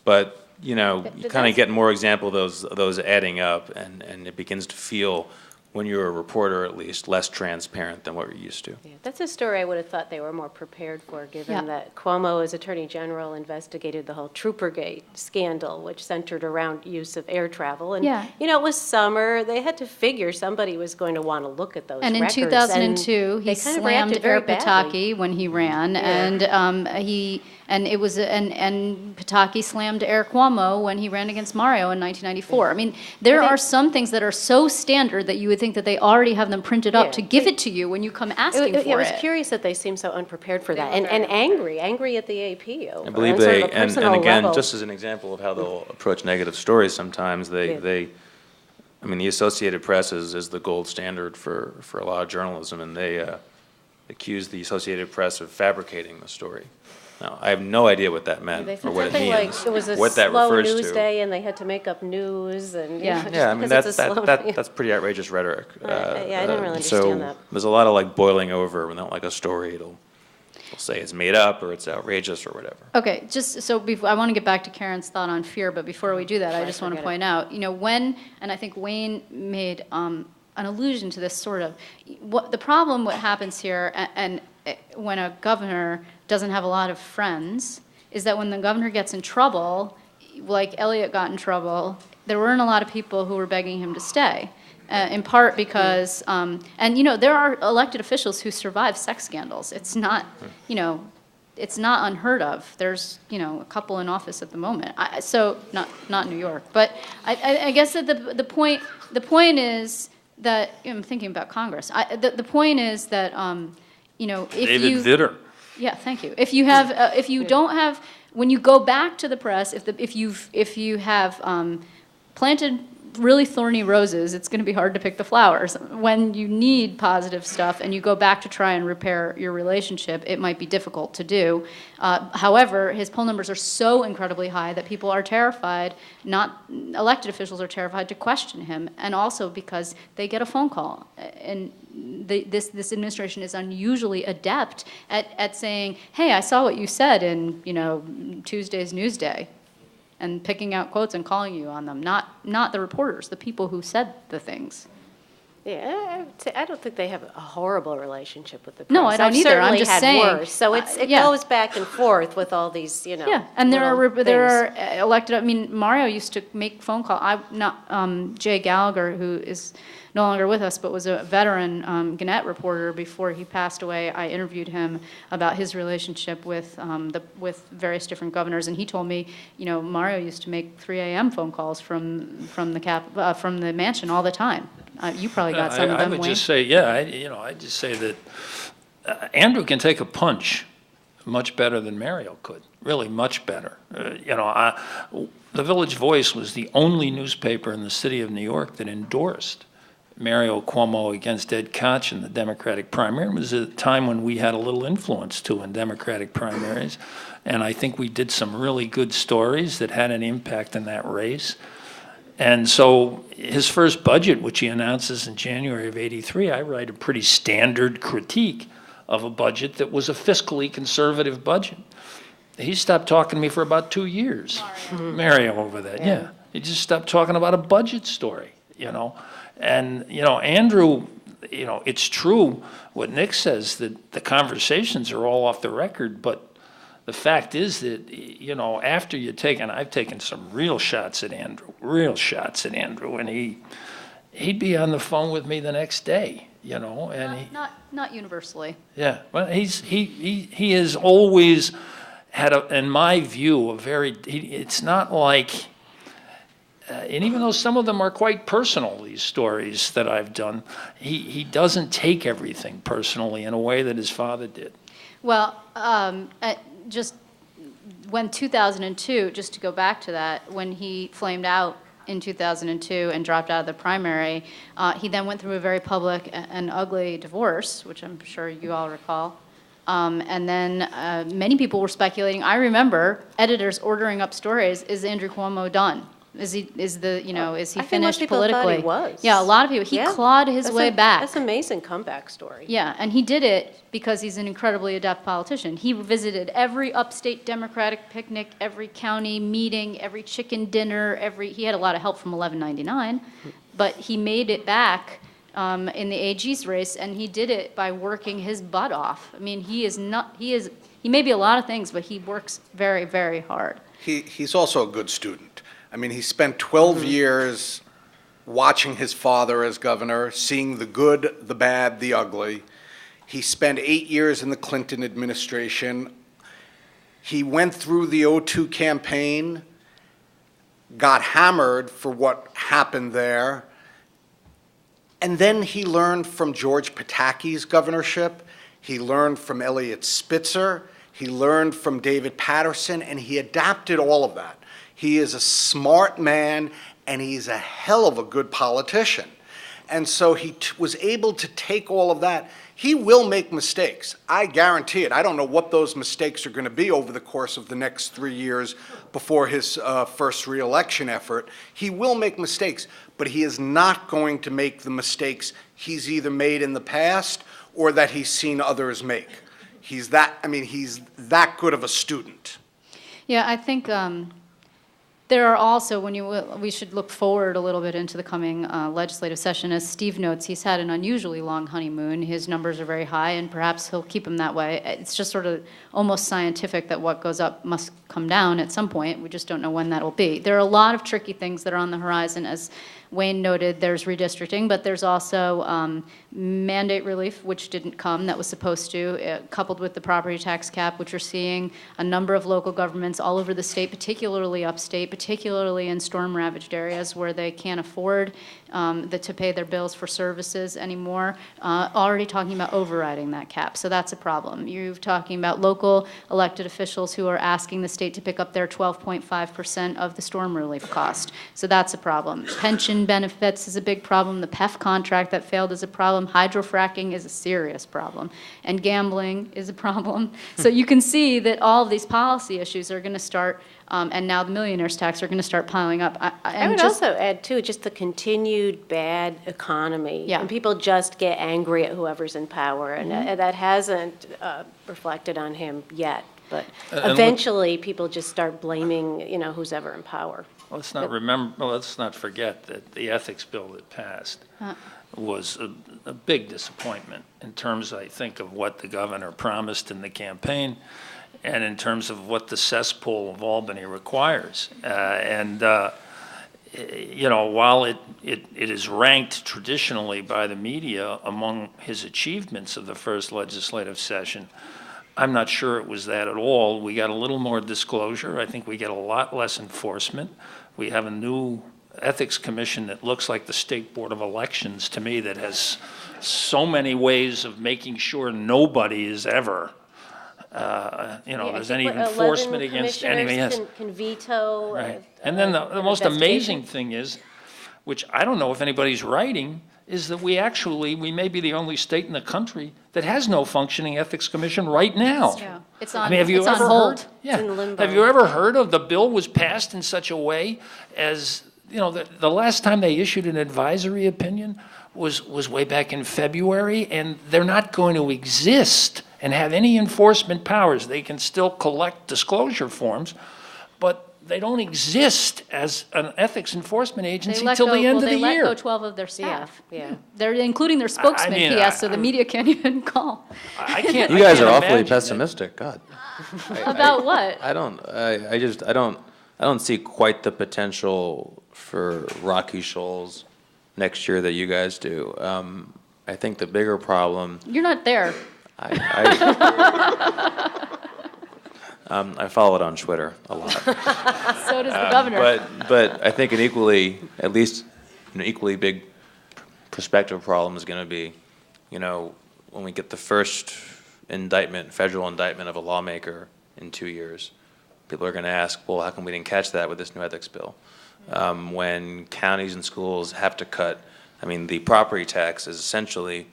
But you know, you kind of get more example of those adding up, and it begins to feel, when you're a reporter at least, less transparent than what we're used to. Yeah, that's a story I would have thought they were more prepared for, given Yeah. that Cuomo, as Attorney General, investigated the whole Troopergate scandal, which centered around use of air travel. And, Yeah. you know, it was summer. They had to figure somebody was going to want to look at those And in records. 2002, he they kind of slammed reacted very Eric badly. Pataki when he ran, and Pataki slammed Eric Cuomo when he ran against Mario in 1994. I mean, there are some things that are so standard that you would think that they already have them printed up Yeah. to give it to you when you come asking for it. It was curious that they seemed so unprepared for that, and angry at the AP over I believe on sort they, of a and personal again, level. just as an example of how they'll approach negative stories sometimes, I mean, the Associated Press is the gold standard for a lot of journalism, and they accuse the Associated Press of fabricating the story. Now, I have no idea what that meant They or said what it something means, like it was a what that slow refers news to. day and they had to make up news and Yeah. just Yeah, I mean, because it's a slow day. that's pretty outrageous rhetoric. Yeah, I didn't really So understand that. there's a lot of like boiling over when they don't like a story. They'll say it's made up or it's outrageous or whatever. Okay, just so before, I want to get back to Karen's thought on fear, but before we do that, I just want to forget it. point out, you know, and I think Wayne made an allusion to this sort of, the problem, what happens here, and when a governor doesn't have a lot of friends, is that when the governor gets in trouble, like Elliott got in trouble, there weren't a lot of people who were begging him to stay. In part because, and you know, there are elected officials who survive sex scandals. It's not, you know, it's not unheard of. There's, you know, a couple in office at the moment. So not New York, but I guess that the point is that, I'm thinking about Congress. The point is that, you know, if David you. Vitter. Yeah, thank you. If you have, if you don't have, when you go back to the press, if you have planted really thorny roses, it's going to be hard to pick the flowers. When you need positive stuff and you go back to try and repair your relationship, it might be difficult to do. However, his poll numbers are so incredibly high that people are terrified, elected officials are terrified to question him, and also because they get a phone call. And this administration is unusually adept at saying, hey, I saw what you said in, you know, Tuesday's Newsday, and picking out quotes and calling you on them, not the reporters, the people who said the things. Yeah, I don't think they have a horrible relationship with the press. No, I don't I've either. I'm certainly just had saying, worse. So it yeah. goes back and forth with all these, you know. Yeah, and there little things. are elected. I mean, Mario used to make phone call. Jay Gallagher, who is no longer with us, but was a veteran Gannett reporter before he passed away. I interviewed him about his relationship with various different governors, and he told me, you know, Mario used to make 3 a.m. phone calls from the mansion all the time. You probably got some of them, I would Wayne. just say, I'd just say that Andrew can take a punch much better than Mario could, really much better. The Village Voice was the only newspaper in the city of New York that endorsed Mario Cuomo against Ed Koch in the Democratic primary. It was a time when we had a little influence, too, in Democratic primaries. And I think we did some really good stories that had an impact in that race. And so his first budget, which he announces in January of '83, I write a pretty standard critique of a budget that was a fiscally conservative budget. He stopped talking to me for about 2 years. Mario over that, yeah. He just stopped talking about a budget story, you know. And, you know, Andrew, you know, it's true what Nick says, that the conversations are all off the record, but the fact is that, you know, after you take, and I've taken some real shots at Andrew, and he'd be on the phone with me the next day, you know, and Not universally. yeah, well, he has always had, in my view, it's not like, and even though some of them are quite personal, these stories that I've done, he doesn't take everything personally in a way that his father did. Well, just when 2002, just to go back to that, when he flamed out in 2002 and dropped out of the primary, he then went through a very public and ugly divorce, which I'm sure you all recall. And then many people were speculating. I remember editors ordering up stories, is Andrew Cuomo done? Is he I think most finished people thought he politically? was. Yeah, a lot of people. He Yeah. clawed his way back. That's an amazing comeback story. Yeah, and he did it because he's an incredibly adept politician. He visited every upstate Democratic picnic, every county meeting, every chicken dinner, he had a lot of help from 1199, but he made it back in the AG's race, and he did it by working his butt off. I mean, he may be a lot of things, but he works very, very hard. He's also a good student. I mean, he spent 12 years watching his father as governor, seeing the good, the bad, the ugly. He spent 8 years in the Clinton administration. He went through the '02 campaign, got hammered for what happened there, and then he learned from George Pataki's governorship. He learned from Eliot Spitzer. He learned from David Patterson, and he adapted all of that. He is a smart man, and he's a hell of a good politician. And so he was able to take all of that. He will make mistakes. I guarantee it. I don't know what those mistakes are going to be over the course of the next 3 years before his first reelection effort. He will make mistakes, but he is not going to make the mistakes he's either made in the past or that he's seen others make. He's that good of a student. Yeah, I think there are also, we should look forward a little bit into the coming legislative session. As Steve notes, he's had an unusually long honeymoon. His numbers are very high, and perhaps he'll keep them that way. It's just sort of almost scientific that what goes up must come down at some point. We just don't know when that'll be. There are a lot of tricky things that are on the horizon. As Wayne noted, there's redistricting, but there's also mandate relief, which didn't come, that was supposed to, coupled with the property tax cap, which we're seeing a number of local governments all over the state, particularly upstate, particularly in storm-ravaged areas where they can't afford to pay their bills for services anymore, already talking about overriding that cap. So that's a problem. You're talking about local elected officials who are asking the state to pick up their 12.5% of the storm relief cost. So that's a problem. Pension benefits is a big problem. The PEF contract that failed is a problem. Hydrofracking is a serious problem. And gambling is a problem. So you can see that all of these policy issues are going to start, and now the millionaire's tax are going to start piling up. I would also add, too, just the continued bad economy. Yeah. And people just get angry at whoever's in power, and that hasn't reflected on him yet. But eventually, people just start blaming, who's ever in power. Let's not forget that the ethics bill that passed was a big disappointment in terms, I think, of what the governor promised in the campaign and in terms of what the cesspool of Albany requires. While it is ranked traditionally by the media among his achievements of the first legislative session, I'm not sure it was that at all. We got a little more disclosure. I think we get a lot less enforcement. We have a new ethics commission that looks like the State Board of Elections to me, that has so many ways of making sure nobody is ever, there's any enforcement against anything. Yes. Can veto. Right. And then the most amazing thing is, which I don't know if anybody's writing, is that we may be the only state in the country that has no functioning ethics commission right now. Yeah. It's on, have you it's ever on hold. heard? Yeah. in limbo. Have you ever heard of the bill was passed in such a way as, the last time they issued an advisory opinion was way back in February, and they're not going to exist and have any enforcement powers. They can still collect disclosure forms, but they don't exist as an ethics enforcement agency till the end of the year. They let go 12 of their staff. Yeah. They're including their spokesman, PS, so the media can't even call. I can't. You guys I are can't awfully imagine pessimistic. God. About what? I don't see quite the potential for Rocky Shoals next year that you guys do. I think the bigger problem. You're not there. I follow it on Twitter a lot. So does the governor. But I think an equally big perspective problem is going to be, when we get the first federal indictment of a lawmaker in 2 years, people are going to ask, well, how come we didn't catch that with this new ethics bill? When counties and schools have to cut, the property tax is essentially,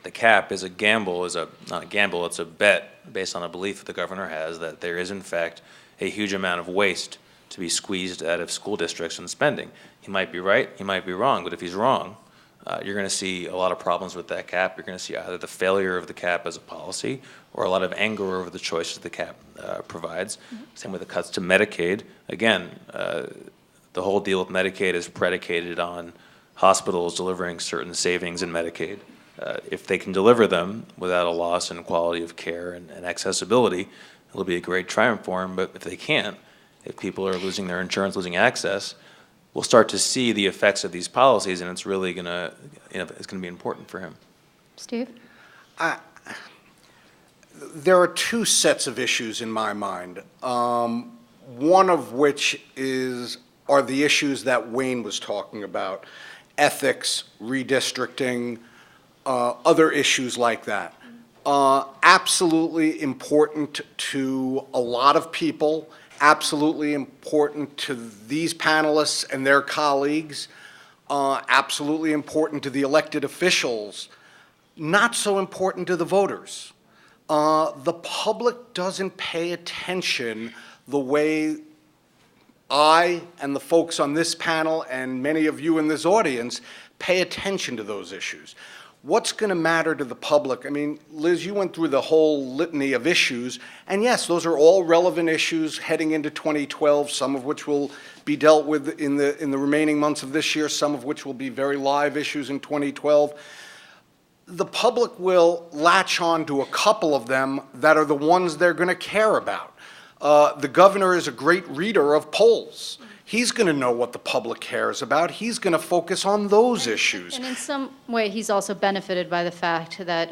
the cap is not a gamble, it's a bet based on a belief that the governor has that there is in fact a huge amount of waste to be squeezed out of school districts and spending. He might be right, he might be wrong, but if he's wrong, you're going to see a lot of problems with that cap. You're going to see either the failure of the cap as a policy or a lot of anger over the choices the cap provides. Same with the cuts to Medicaid. Again, the whole deal with Medicaid is predicated on hospitals delivering certain savings in Medicaid. If they can deliver them without a loss in quality of care and accessibility, it'll be a great triumph for them. But if they can't, if people are losing their insurance, losing access, we'll start to see the effects of these policies, and it's really gonna, it's gonna be important for him. Steve? There are two sets of issues in my mind. One of which are the issues that Wayne was talking about: ethics, redistricting, other issues like that. Absolutely important to a lot of people, absolutely important to these panelists and their colleagues, absolutely important to the elected officials, not so important to the voters. The public doesn't pay attention the way I and the folks on this panel and many of you in this audience pay attention to those issues. What's going to matter to the public? I mean, Liz, you went through the whole litany of issues, and yes, those are all relevant issues heading into 2012, some of which will be dealt with in the remaining months of this year, some of which will be very live issues in 2012. The public will latch on to a couple of them that are the ones they're going to care about. The governor is a great reader of polls. He's going to know what the public cares about. He's going to focus on those issues. And in some way, he's also benefited by the fact that,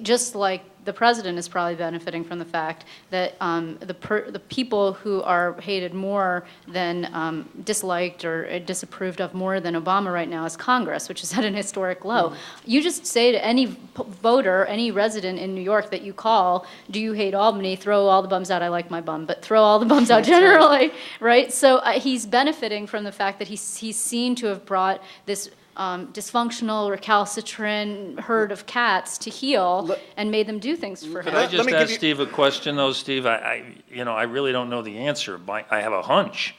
just like the president is probably benefiting from the fact that the people who are hated more than disliked or disapproved of more than Obama right now is Congress, which is at an historic low. You just say to any voter, any resident in New York that you call, do you hate Albany? Throw all the bums out. I like my bum, but throw all the bums out generally, right? So he's benefiting from the fact that he's seen to have brought this dysfunctional, recalcitrant herd of cats to heel and made them do things for him. Could I just ask Steve a question, though, Steve? I really don't know the answer. I have a hunch.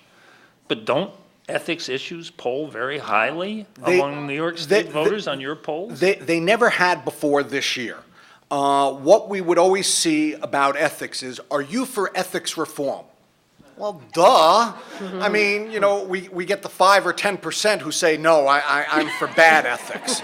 But don't ethics issues poll very highly among New York State voters on your polls? They never had before this year. What we would always see about ethics is, are you for ethics reform? Well, duh. I mean, we get the 5 or 10% who say, no, I'm for bad ethics.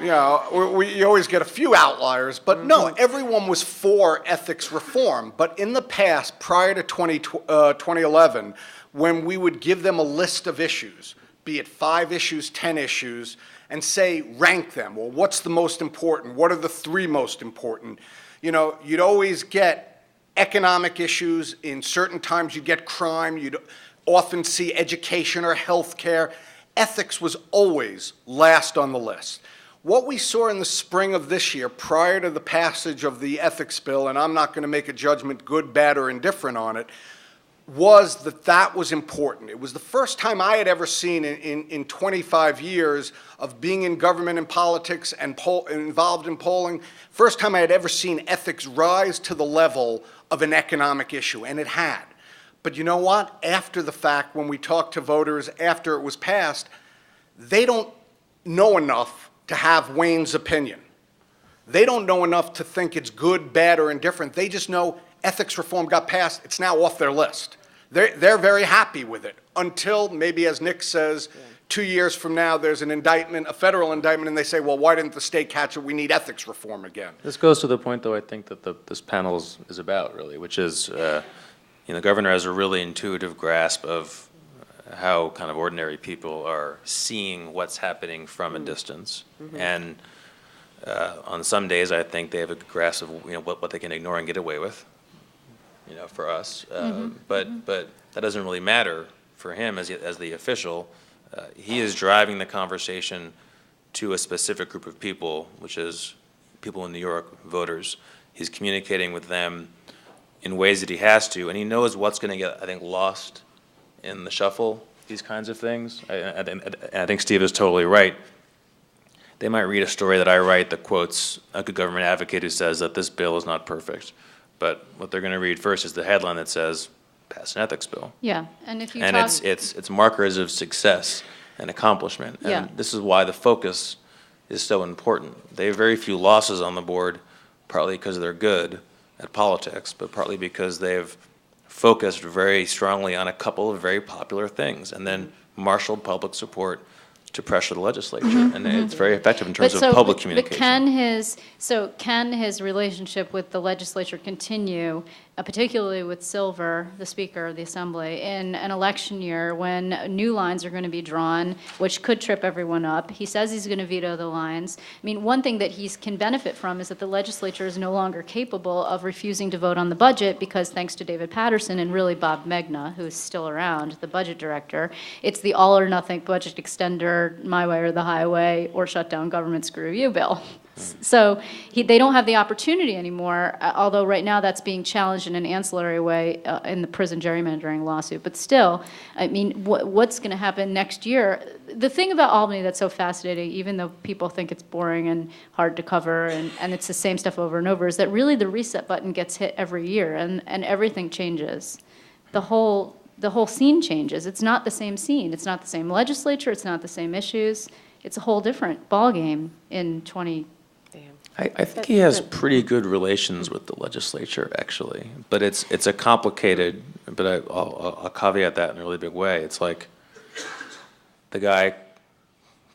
You always get a few outliers, but no, everyone was for ethics reform. But in the past, prior to 2011, when we would give them a list of issues, be it 5 issues, 10 issues, and say, rank them. Well, what's the most important? What are the 3 most important? You'd always get economic issues. In certain times you get crime. You'd often see education or health care. Ethics was always last on the list. What we saw in the spring of this year, prior to the passage of the ethics bill, and I'm not going to make a judgment good, bad, or indifferent on it, was that was important. It was the first time I had ever seen in 25 years of being in government and politics and involved in polling, first time I had ever seen ethics rise to the level of an economic issue, and it had. But you know what? After the fact, when we talked to voters after it was passed, they don't know enough to have Wayne's opinion. They don't know enough to think it's good, bad, or indifferent. They just know ethics reform got passed. It's now off their list. They're very happy with it until maybe, as Nick says, 2 years from now there's an indictment, a federal indictment, and they say, well, why didn't the state catch it? We need ethics reform again. This goes to the point, though, I think that this panel is about, really, which is, the governor has a really intuitive grasp of how kind of ordinary people are seeing what's happening from a distance. And on some days, I think they have a grasp of what they can ignore and get away with. For us, but that doesn't really matter for him as the official. He is driving the conversation to a specific group of people, which is people in New York, voters. He's communicating with them in ways that he has to, and he knows what's going to get, I think, lost in the shuffle, these kinds of things. I think Steve is totally right. They might read a story that I write that quotes a good government advocate who says that this bill is not perfect. But what they're going to read first is the headline that says, pass an ethics bill. Yeah, and if you And talk. it's markers of success and accomplishment. Yeah. And this is why the focus is so important. They have very few losses on the board, partly because they're good at politics, but partly because they've focused very strongly on a couple of very popular things and then marshaled public support to pressure the legislature. And it's very effective in terms of public communication. But can his relationship with the legislature continue, particularly with Silver, the Speaker of the Assembly, in an election year when new lines are going to be drawn, which could trip everyone up? He says he's going to veto the lines. I mean, one thing that he can benefit from is that the legislature is no longer capable of refusing to vote on the budget because thanks to David Patterson and really Bob Megna, who is still around, the budget director, it's the all or nothing budget extender, my way or the highway, or shut down government, screw you bill. So they don't have the opportunity anymore, although right now that's being challenged in an ancillary way in the prison gerrymandering lawsuit. But still, I mean, what's going to happen next year? The thing about Albany that's so fascinating, even though people think it's boring and hard to cover and it's the same stuff over and over, is that really the reset button gets hit every year and everything changes. The whole scene changes. It's not the same scene. It's not the same legislature. It's not the same issues. It's a whole different ballgame in 20. I think he has pretty good relations with the legislature, actually. But it's a complicated, but I'll caveat that in a really big way. It's like the guy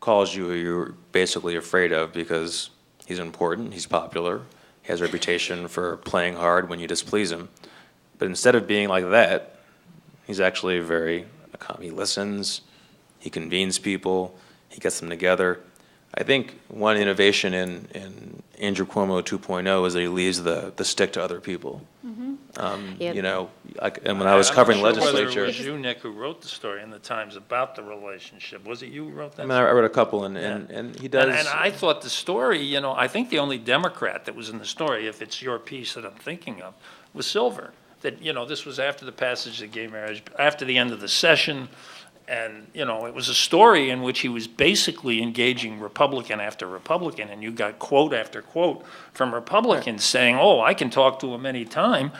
calls you who you're basically afraid of because he's important, he's popular, he has a reputation for playing hard when you displease him. But instead of being like that, he's actually he listens, he convenes people, he gets them together. I think one innovation in Andrew Cuomo 2.0 is that he leaves the stick to other people. Yep. You know, and when I was covering I'm not sure legislature, whether it was you, Nick, who wrote the story in the Times about the relationship. Was it you who wrote that? I mean, I wrote a couple, and he does. And I thought the story, you know, I think the only Democrat that was in the story, if it's your piece that I'm thinking of, was Silver. That, you know, this was after the passage of gay marriage, after the end of the session. And, you know, it was a story in which he was basically engaging Republican after Republican, and you got quote after quote from Republicans saying, oh, I can talk to him anytime.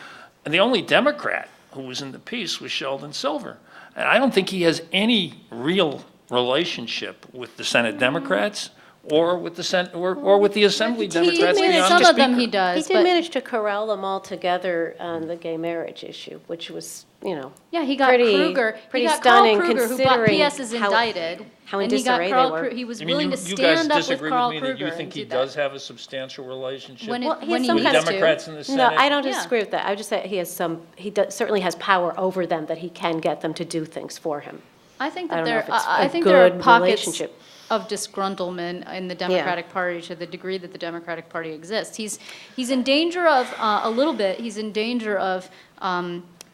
And the only Democrat who was in the piece was Sheldon Silver. And I don't think he has any real relationship with the Senate Democrats or with the or with the Assembly Democrats beyond Some the of them Speaker. he does. He did but- manage to corral them all together on the gay marriage issue, which was, you know, Yeah, he got pretty- Kruger. pretty He got stunning Carl Kruger, who bought considering PS is how- indicted. how in and he got disarray they Carl were. Kruger. He was You mean willing to you guys stand up with disagree Carl with me Kruger. that you think and he do that. does have a substantial relationship When it- Well, he when has he some with kind of- Democrats in the No, Senate? I don't Yeah. disagree with that. I would just say he has certainly has power over them, that he can get them to do things for him. I think I that don't know if it's I a think there are good pockets relationship. of disgruntlement in the Democratic Party to the degree that the Democratic Party exists. He's in danger of a little bit. He's in danger of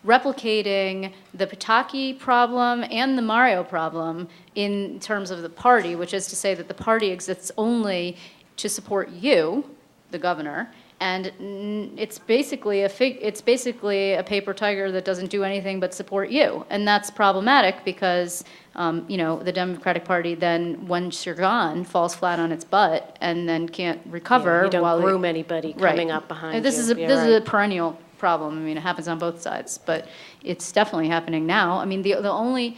replicating the Pataki problem and the Mario problem in terms of the party, which is to say that the party exists only to support you, the governor, and it's basically a paper tiger that doesn't do anything but support you, and that's problematic because you know, the Democratic Party then, once you're gone, falls flat on its butt and then can't recover. You don't while groom anybody Right. coming up behind you. This is a perennial problem. I mean, it happens on both sides, but it's definitely happening now. I mean, the only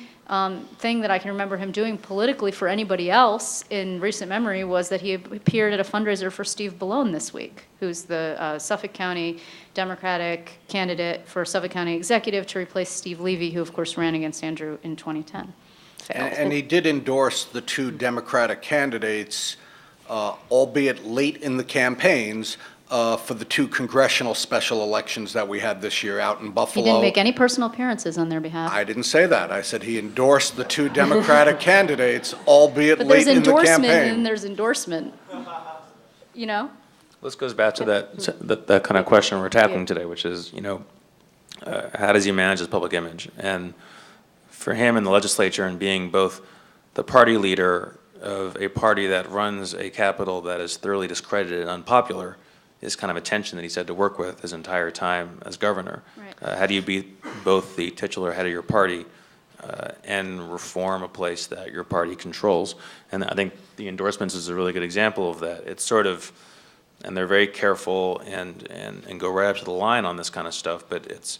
thing that I can remember him doing politically for anybody else in recent memory was that he appeared at a fundraiser for Steve Ballone this week, who's the Suffolk County Democratic candidate for Suffolk County Executive to replace Steve Levy, who of course ran against Andrew in 2010. And he did endorse the two Democratic candidates, albeit late in the campaigns, for the two congressional special elections that we had this year out in He Buffalo. didn't make any personal appearances on their behalf. I didn't say that. I said he endorsed the two Democratic candidates, albeit But there's late in the endorsement and campaign. there's endorsement, you know? This goes back to that kind of question we're tackling today, which is, you know, how does he manage his public image? And for him in the legislature and being both the party leader of a party that runs a capital that is thoroughly discredited and unpopular is kind of a tension that he's had to work with his entire time as governor. Right. How do you be both the titular head of your party and reform a place that your party controls? And I think the endorsements is a really good example of that. It's sort of, and they're very careful and go right up to the line on this kind of stuff, but it's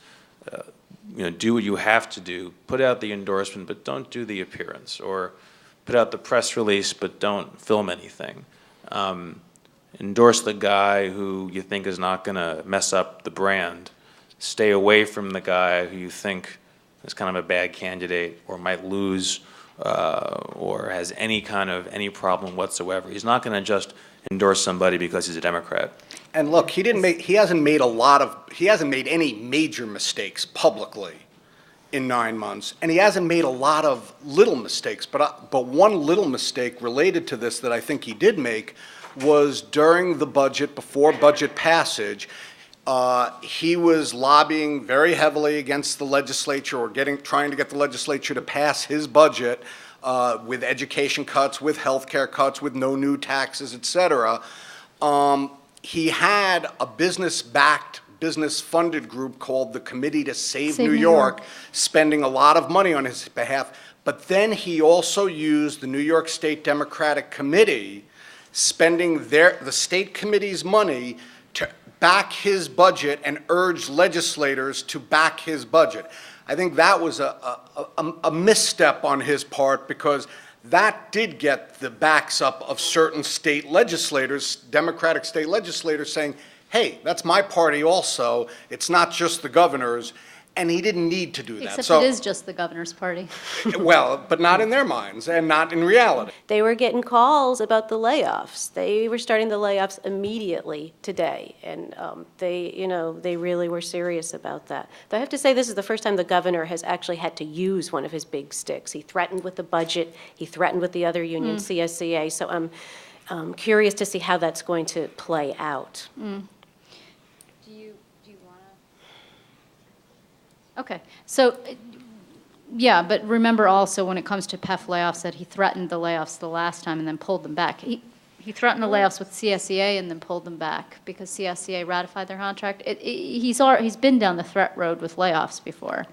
do what you have to do. Put out the endorsement, but don't do the appearance, or put out the press release, but don't film anything. Endorse the guy who you think is not going to mess up the brand. Stay away from the guy who you think is kind of a bad candidate or might lose or has any problem whatsoever. He's not going to just endorse somebody because he's a Democrat. And look, he hasn't made any major mistakes publicly in 9 months, and he hasn't made a lot of little mistakes. But one little mistake related to this that I think he did make was during the budget, before budget passage, he was lobbying very heavily against the legislature, or trying to get the legislature to pass his budget with education cuts, with health care cuts, with no new taxes, et cetera. He had a business-funded group called the Committee to Save New York, spending a lot of money on his behalf. But then he also used the New York State Democratic Committee, spending the state committee's money to back his budget and urge legislators to back his budget. I think that was a misstep on his part, because that did get the backs up of certain state legislators, Democratic state legislators, saying, hey, that's my party also. It's not just the governor's. And he didn't need to do that. Except it is just the governor's party. Well, but not in their minds and not in reality. They were getting calls about the layoffs. They were starting the layoffs immediately today, and they really were serious about that. Though I have to say, this is the first time the governor has actually had to use one of his big sticks. He threatened with the budget. He threatened with the other union, CSCA. So I'm curious to see how that's going to play out. Okay, so, yeah, but remember also when it comes to PEF layoffs that he threatened the layoffs the last time and then pulled them back. He threatened the layoffs with CSCA and then pulled them back because CSCA ratified their contract. He's been down the threat road with layoffs before,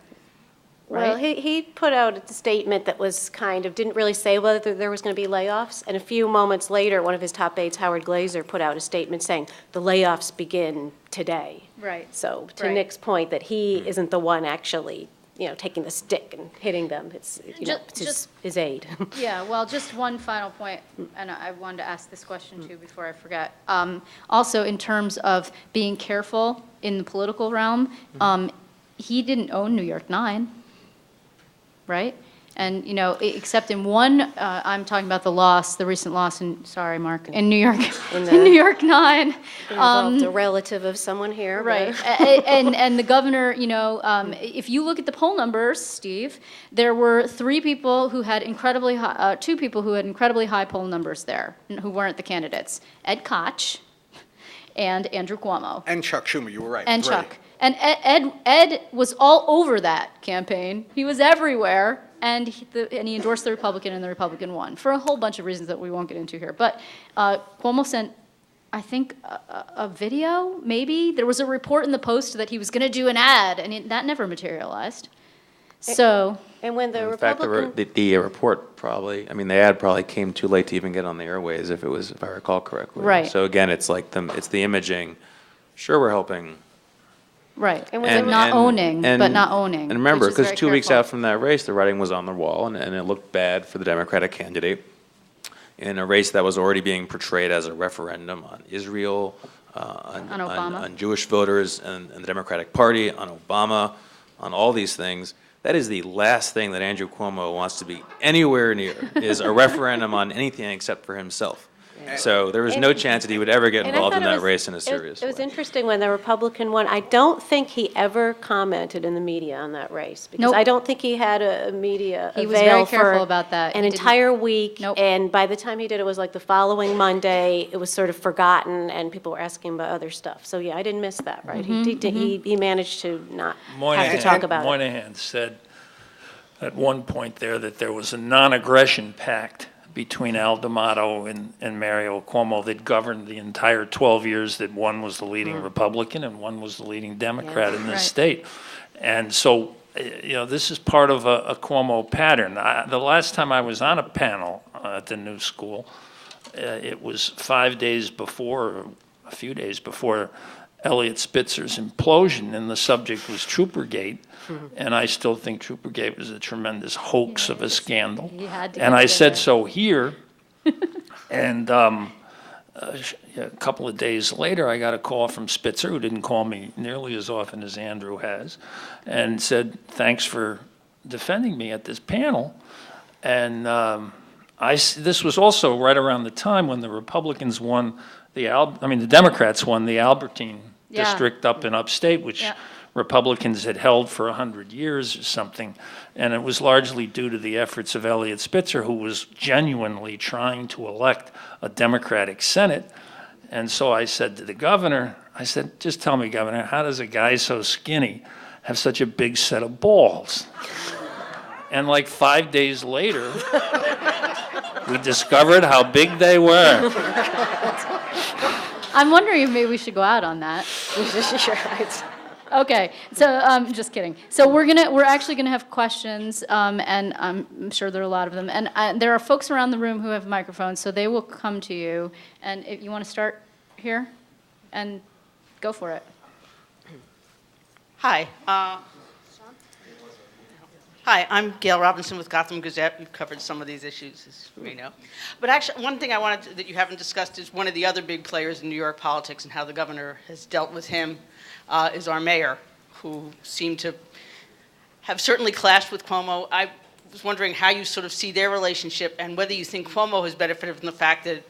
right? Well, he put out a statement that was didn't really say whether there was going to be layoffs, and a few moments later, one of his top aides, Howard Glazer, put out a statement saying the layoffs begin today. Right. So to Nick's point, that he isn't the one actually, taking the stick and hitting them. It's his aide. Yeah, well, just one final point, and I wanted to ask this question too before I forget. Also, in terms of being careful in the political realm, he didn't own New York 9, right? And, except in one, I'm talking about the recent loss sorry, Mark, in New York, in New York 9. Involved a relative of someone here. Right, and the governor, if you look at the poll numbers, Steve, there were two people who had incredibly high poll numbers there, who weren't the candidates. Ed Koch and Andrew Cuomo. And Chuck Schumer, you were right. And Chuck. And Ed was all over that campaign. He was everywhere. And he endorsed the Republican, and the Republican won for a whole bunch of reasons that we won't get into here. But Cuomo sent, I think, a video, maybe. There was a report in the Post that he was going to do an ad, and that never materialized. So. And when the Republican. In fact, the report probably, the ad probably came too late to even get on the airways, if I recall correctly. Right. So again, it's like it's the imaging. Sure, we're helping. Right, but not owning. And remember, because 2 weeks out from that race, the writing was on the wall, and it looked bad for the Democratic candidate in a race that was already being portrayed as a referendum on Israel, on Jewish voters, and the Democratic Party, on Obama, on all these things. That is the last thing that Andrew Cuomo wants to be anywhere near, is a referendum on anything except for himself. So there was no chance that he would ever get involved in that race in a serious way. It was interesting when the Republican won. I don't think he ever commented in the media on that race, because I don't think he had a media He was very careful about that. An entire week. Nope. And by the time he did, it was like the following Monday. It was sort of forgotten, and people were asking about other stuff. So yeah, I didn't miss that. Right? He managed to not have to talk about it. Moynihan said at one point there that there was a non-aggression pact between Al D'Amato and Mario Cuomo that governed the entire 12 years that one was the leading Republican and one was the leading Democrat in this state. And so, this is part of a Cuomo pattern. The last time I was on a panel at the New School, it was 5 days before, a few days before Elliot Spitzer's implosion, and the subject was Troopergate. And I still think Troopergate was a tremendous hoax of a scandal. He had to And get I it in said there. so here. And a couple of days later, I got a call from Spitzer, who didn't call me nearly as often as Andrew has, and said, thanks for defending me at this panel. And this was also right around the time when the Republicans won the Democrats won the Albertine Yeah. district up in upstate, which Yeah. Republicans had held for 100 years or something. And it was largely due to the efforts of Elliot Spitzer, who was genuinely trying to elect a Democratic Senate. And so I said to the governor, I said, just tell me, Governor, how does a guy so skinny have such a big set of balls? And like 5 days later, we discovered how big they were. I'm wondering if maybe we should go out on that. Right. Okay, so just kidding. So we're actually gonna have questions, and I'm sure there are a lot of them. And there are folks around the room who have microphones, so they will come to you. And if you want to start here, and go for it. Hi. Hi, I'm Gail Robinson with Gotham Gazette. We've covered some of these issues, as we know. But actually, one thing I wanted that you haven't discussed is one of the other big players in New York politics and how the governor has dealt with him is our mayor, who seemed to have certainly clashed with Cuomo. I was wondering how you sort of see their relationship and whether you think Cuomo has benefited from the fact that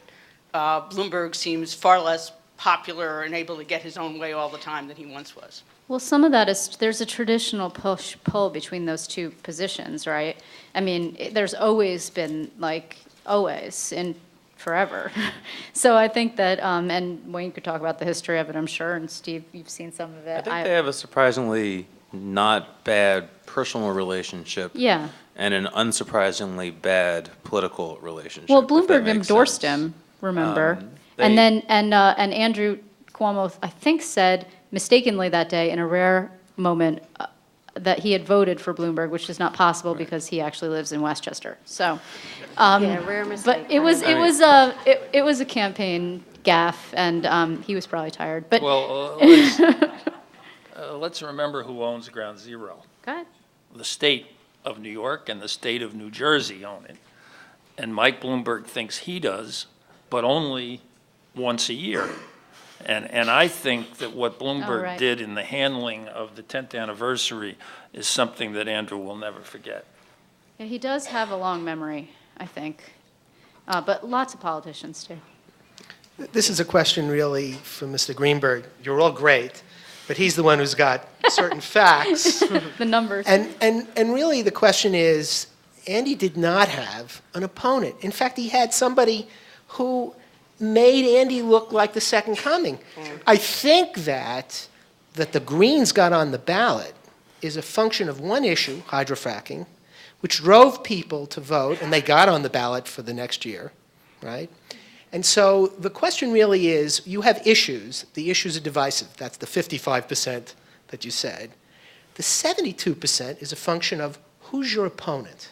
Bloomberg seems far less popular and able to get his own way all the time than he once was. Well, some of that is, there's a traditional push-pull between those two positions, right? I mean, there's always been, like, always, and forever. So I think that, and Wayne could talk about the history of it, I'm sure, and Steve, you've seen some of it. I think they have a surprisingly not bad personal relationship. Yeah. And an unsurprisingly bad political relationship. Well, if that Bloomberg makes endorsed sense. him, remember? they- And then, and Andrew Cuomo, I think, said mistakenly that day in a rare moment that he had voted for Bloomberg, which is not possible because he actually lives in Westchester. So, Yeah, rare mistake. but it was a campaign gaffe, and he was probably tired. But Well, let's remember who owns Ground Zero. go ahead. The state of New York and the state of New Jersey own it. And Mike Bloomberg thinks he does, but only once a year. And I think that what Bloomberg right. did in the handling of the 10th anniversary is something that Andrew will never forget. Yeah, he does have a long memory, I think, but lots of politicians do. This is a question really for Mr. Greenberg. You're all great, but he's the one who's got certain facts. The numbers. And really the question is, Andy did not have an opponent. In fact, he had somebody who made Andy look like the second coming. I think that the Greens got on the ballot is a function of one issue, hydrofracking, which drove people to vote, and they got on the ballot for the next year, right? And so the question really is, you have issues. The issues are divisive. That's the 55% that you said. The 72% is a function of who's your opponent.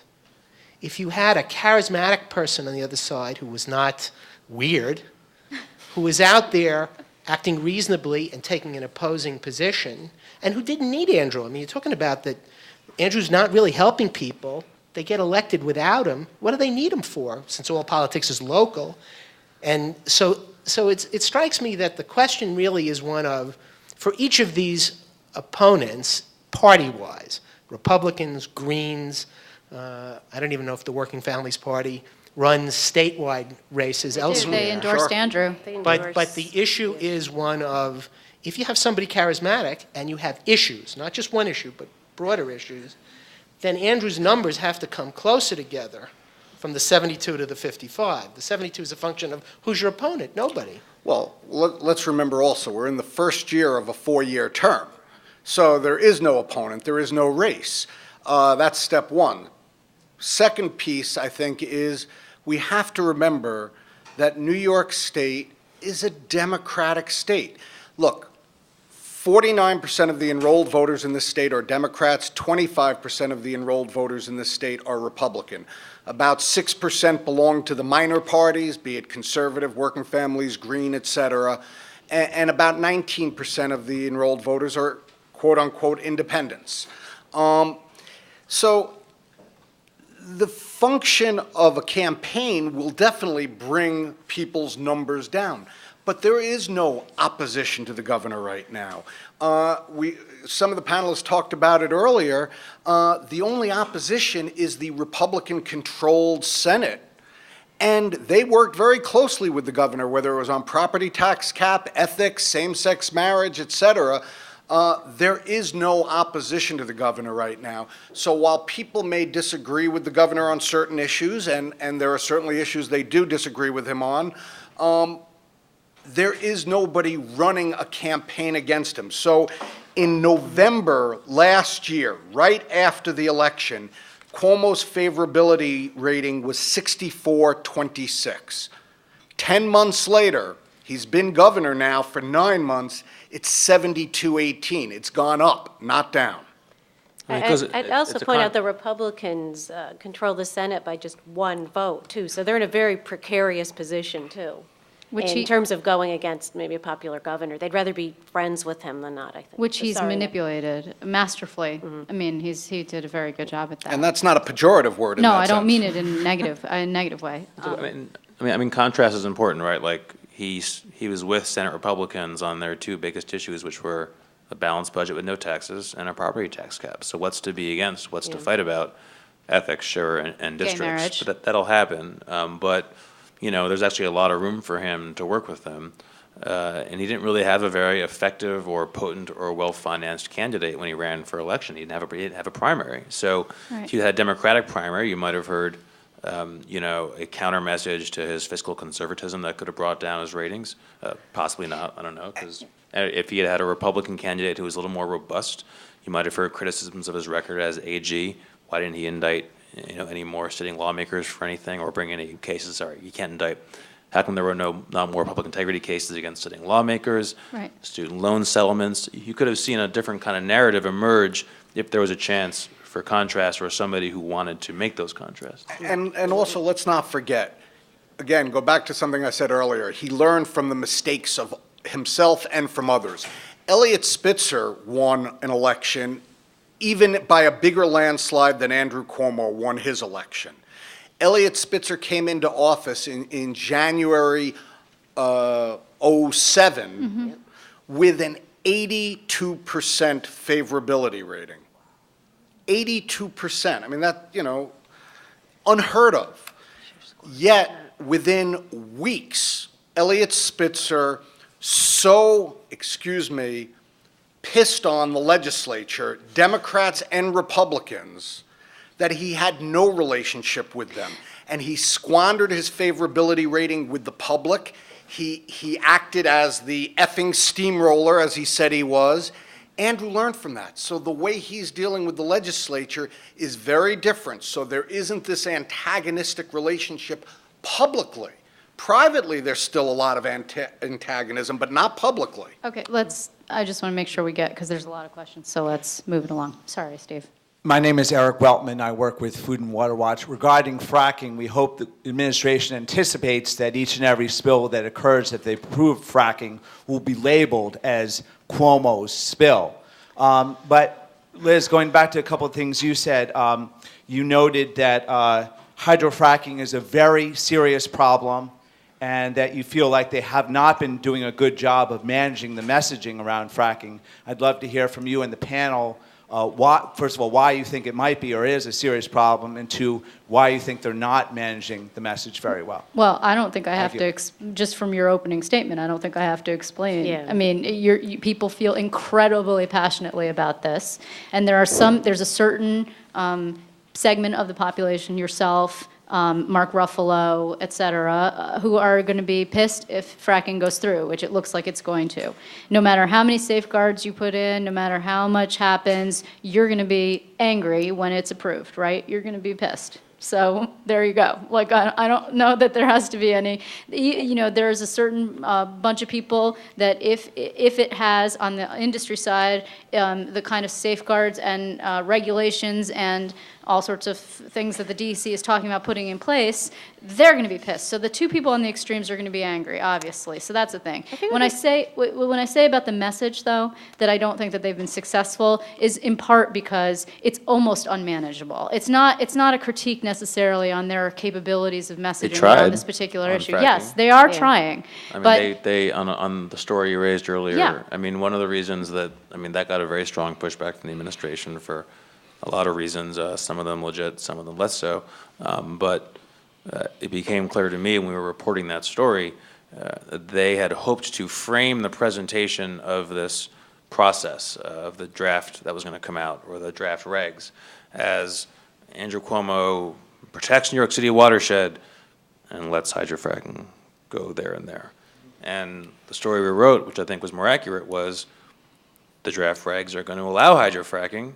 If you had a charismatic person on the other side who was not weird, who was out there acting reasonably and taking an opposing position, and who didn't need Andrew. I mean, you're talking about that Andrew's not really helping people. They get elected without him. What do they need him for, since all politics is local? And so it strikes me that the question really is one of, for each of these opponents, party-wise, Republicans, Greens, I don't even know if the Working Families Party runs statewide races elsewhere. They endorsed Andrew. But the issue is one of, if you have somebody charismatic and you have issues, not just one issue, but broader issues, then Andrew's numbers have to come closer together from the 72 to the 55. The 72 is a function of who's your opponent? Nobody. Well, let's remember also, we're in the first year of a 4-year term. So there is no opponent, there is no race. That's step one. Second piece, I think, is we have to remember that New York State is a Democratic state. Look, 49% of the enrolled voters in this state are Democrats, 25% of the enrolled voters in this state are Republican. About 6% belong to the minor parties, be it conservative, working families, green, et cetera. and about 19% of the enrolled voters are quote-unquote independents. So the function of a campaign will definitely bring people's numbers down. But there is no opposition to the governor right now. Some of the panelists talked about it earlier. The only opposition is the Republican-controlled Senate. And they worked very closely with the governor, whether it was on property tax cap, ethics, same-sex marriage, et cetera. There is no opposition to the governor right now. So while people may disagree with the governor on certain issues, and there are certainly issues they do disagree with him on, there is nobody running a campaign against him. So in November last year, right after the election, Cuomo's favorability rating was 64-26. 10 months later, he's been governor now for 9 months, it's 72-18. It's gone up, not down. I'd also point out the Republicans control the Senate by just one vote, too. So they're in a very precarious position, too, in terms of going against maybe a popular governor. They'd rather be friends with him than not, I think. Which he's manipulated masterfully. I mean, he did a very good job at that. And that's not a pejorative word in No, that I don't sense. mean it in a negative way. I mean, contrast is important, right? Like, he was with Senate Republicans on their two biggest issues, which were a balanced budget with no taxes and a property tax cap. So what's to be against? What's to fight about? Ethics, sure, and districts. Gay marriage. But that'll happen. But, you know, there's actually a lot of room for him to work with them. And he didn't really have a very effective or potent or well-financed candidate when he ran for election. He didn't have a primary. So if you had a Democratic primary, you might have heard you know, a counter message to his fiscal conservatism that could have brought down his ratings. Possibly not, I don't know, because if he had had a Republican candidate who was a little more robust, you might have heard criticisms of his record as AG. Why didn't he indict, you know, any more sitting lawmakers for anything or bring any cases? Sorry, you can't indict. How come there were not more public integrity cases against sitting lawmakers? Right. Student loan settlements. You could have seen a different kind of narrative emerge if there was a chance for contrast or somebody who wanted to make those contrasts. And also, let's not forget, again, go back to something I said earlier. He learned from the mistakes of himself and from others. Eliot Spitzer won an election even by a bigger landslide than Andrew Cuomo won his election. Eliot Spitzer came into office in January 07 with an 82% favorability rating. 82%. I mean, that, you know, unheard of. Yet, within weeks, Eliot Spitzer pissed on the legislature, Democrats and Republicans, that he had no relationship with them. And he squandered his favorability rating with the public. He acted as the effing steamroller, as he said he was. Andrew learned from that. So the way he's dealing with the legislature is very different. So there isn't this antagonistic relationship publicly. Privately, there's still a lot of antagonism, but not publicly. Okay, I just want to make sure we get, because there's a lot of questions, so let's move it along. Sorry, Steve. My name is Eric Weltman. I work with Food and Water Watch. Regarding fracking, we hope the administration anticipates that each and every spill that occurs, if they approve fracking, will be labeled as Cuomo's spill. But Liz, going back to a couple of things you said, you noted that hydrofracking is a very serious problem and that you feel like they have not been doing a good job of managing the messaging around fracking. I'd love to hear from you and the panel, first of all, why you think it might be or is a serious problem, and two, why you think they're not managing the message very well. Well, I don't think I have to, just from your opening statement, I don't think I have to explain. Yeah. I mean, people feel incredibly passionately about this, and there's a certain segment of the population, yourself, Mark Ruffalo, et cetera, who are going to be pissed if fracking goes through, which it looks like it's going to. No matter how many safeguards you put in, no matter how much happens, you're going to be angry when it's approved, right? You're going to be pissed. So there you go. Like, I don't know that there has to be any, you know, there's a certain bunch of people that if it has on the industry side the kind of safeguards and regulations and all sorts of things that the DEC is talking about putting in place, they're going to be pissed. So the two people on the extremes are going to be angry, obviously. So that's the thing. When I say about the message, though, that I don't think that they've been successful, is in part because it's almost unmanageable. It's not a critique necessarily on their capabilities of messaging around this particular issue. fracking. Yes, they are trying. I mean, but they on the story you raised earlier, Yeah. I mean, one of the reasons that got a very strong pushback from the administration for a lot of reasons, some of them legit, some of them less so. But it became clear to me when we were reporting that story, they had hoped to frame the presentation of this process, of the draft that was going to come out, or the draft regs, as Andrew Cuomo protects New York City watershed and lets hydrofracking go there and there. And the story we wrote, which I think was more accurate, was the draft regs are going to allow hydrofracking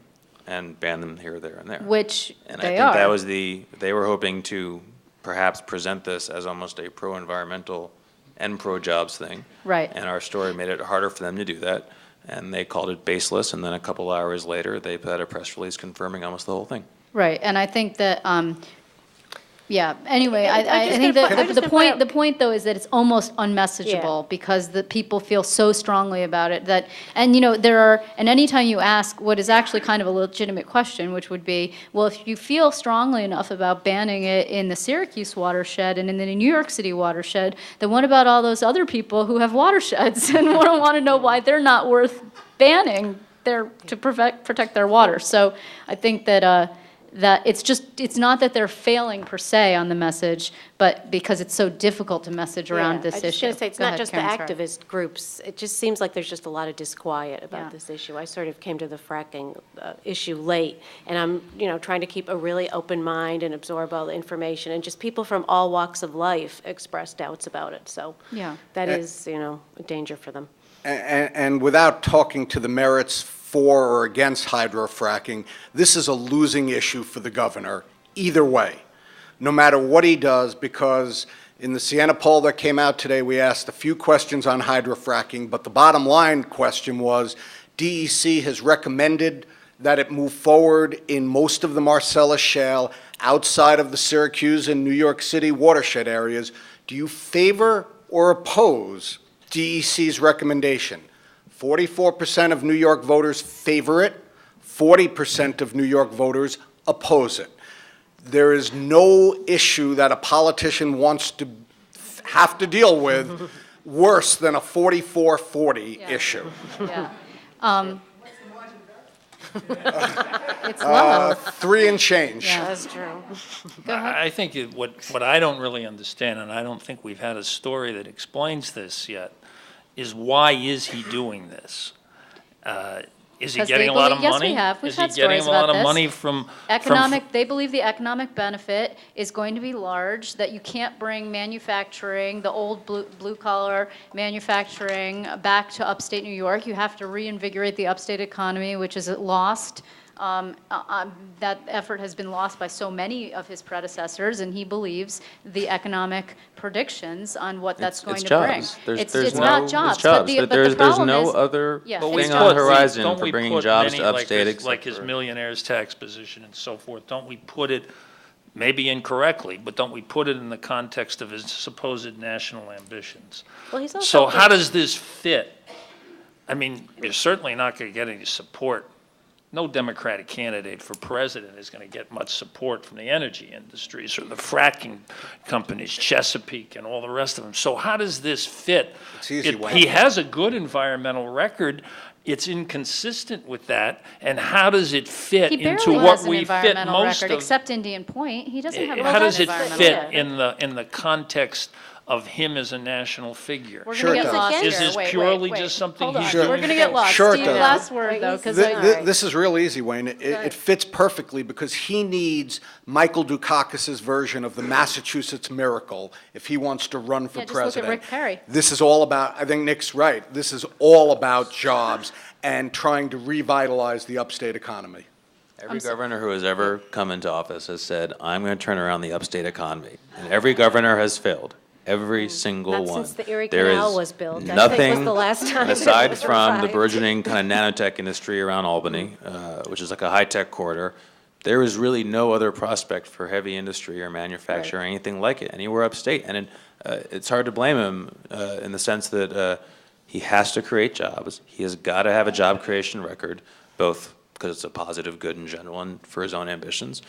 and ban them here, there, and there. which And they I think are. that was they were hoping to perhaps present this as almost a pro-environmental and pro-jobs thing. Right. And our story made it harder for them to do that. And they called it baseless, and then a couple hours later, they put out a press release confirming almost the whole thing. Right, and I think that, yeah, anyway, I'm I just think gonna that point- I'm just the gonna point point, out- the point though is that it's almost unmessageable because the people feel so strongly about it that, and and anytime you ask what is actually kind of a legitimate question, which would be, well, if you feel strongly enough about banning it in the Syracuse watershed and in the New York City watershed, then what about all those other people who have watersheds and want to know why they're not worth banning to protect their water? So I think that that it's not that they're failing per se on the message, but because it's so difficult to message around this issue. I was just going to say, it's Go not ahead, just Karen, the sorry. activist groups. It just seems like there's just a lot of disquiet about Yeah. this issue. I sort of came to the fracking issue late, and I'm, trying to keep a really open mind and absorb all the information, and just people from all walks of life express doubts about it. So Yeah. that is, a danger for them. And without talking to the merits for or against hydrofracking, this is a losing issue for the governor, either way, no matter what he does, because in the Siena poll that came out today, we asked a few questions on hydrofracking, but the bottom line question was, DEC has recommended that it move forward in most of the Marcellus Shale outside of the Syracuse and New York City watershed areas. Do you favor or oppose DEC's recommendation? 44% of New York voters favor it, 40% of New York voters oppose it. There is no issue that a politician wants to have to deal with worse than a 44-40 issue. Yeah. It's low. 3 and change. Yeah. That's true. Go ahead. I think what I don't really understand, and I don't think we've had a story that explains this yet, is why is he doing this? Is he Because getting they a lot of believe- yes, money? we have. We've Is he had getting a stories lot about of this. money from? They believe the economic benefit is going to be large, that you can't bring manufacturing, the old blue collar manufacturing back to upstate New York. You have to reinvigorate the upstate economy, which is lost. That effort has been lost by so many of his predecessors, and he believes the economic predictions on what that's going to bring. It's not jobs. But the There's problem no is- other Yeah, But it's we thing jobs. on the put- horizon don't for we bringing put jobs many, to like upstate, his- except like his for- millionaire's tax position and so forth, don't we put it, maybe incorrectly, but don't we put it in the context of his supposed national ambitions? Well, he's also. So how does this fit? I mean, you're certainly not going to get any support. No Democratic candidate for president is going to get much support from the energy industries or the fracking companies, Chesapeake and all the rest of them. So how does this fit? It's easy, Wayne. He has a good environmental record. It's inconsistent with that. And how does it fit He into barely what has an we fit environmental most record, of? except Indian Point. He doesn't have a How lot does of it environmental fit record. in the context of him as a national figure? We're Sure going it to get does. lost Is here. this Wait, purely wait, just something hold on. he's Sure. We're going to get lost. Sure it Steve, does. last word, Wait, though, he's- because This is real easy, Wayne. It fits perfectly because he needs Michael Dukakis's version of the Massachusetts miracle if he wants to run for Yeah, just look at president. Rick Perry. This is all about, I think Nick's right, this is all about jobs and trying to revitalize the upstate economy. Every governor who has ever come into office has said, I'm going to turn around the upstate economy. And every governor has failed. Every single Not one. since the Erie There Canal is was built. I think nothing, was the last time it aside was from the revived. burgeoning kind of nanotech industry around Albany, which is like a high-tech corridor, there is really no other prospect for heavy industry or manufacturing or anything like it anywhere upstate. And it's hard to blame him in the sense that he has to create jobs. He has got to have a job creation record, both because it's a positive good in general and for his own ambitions.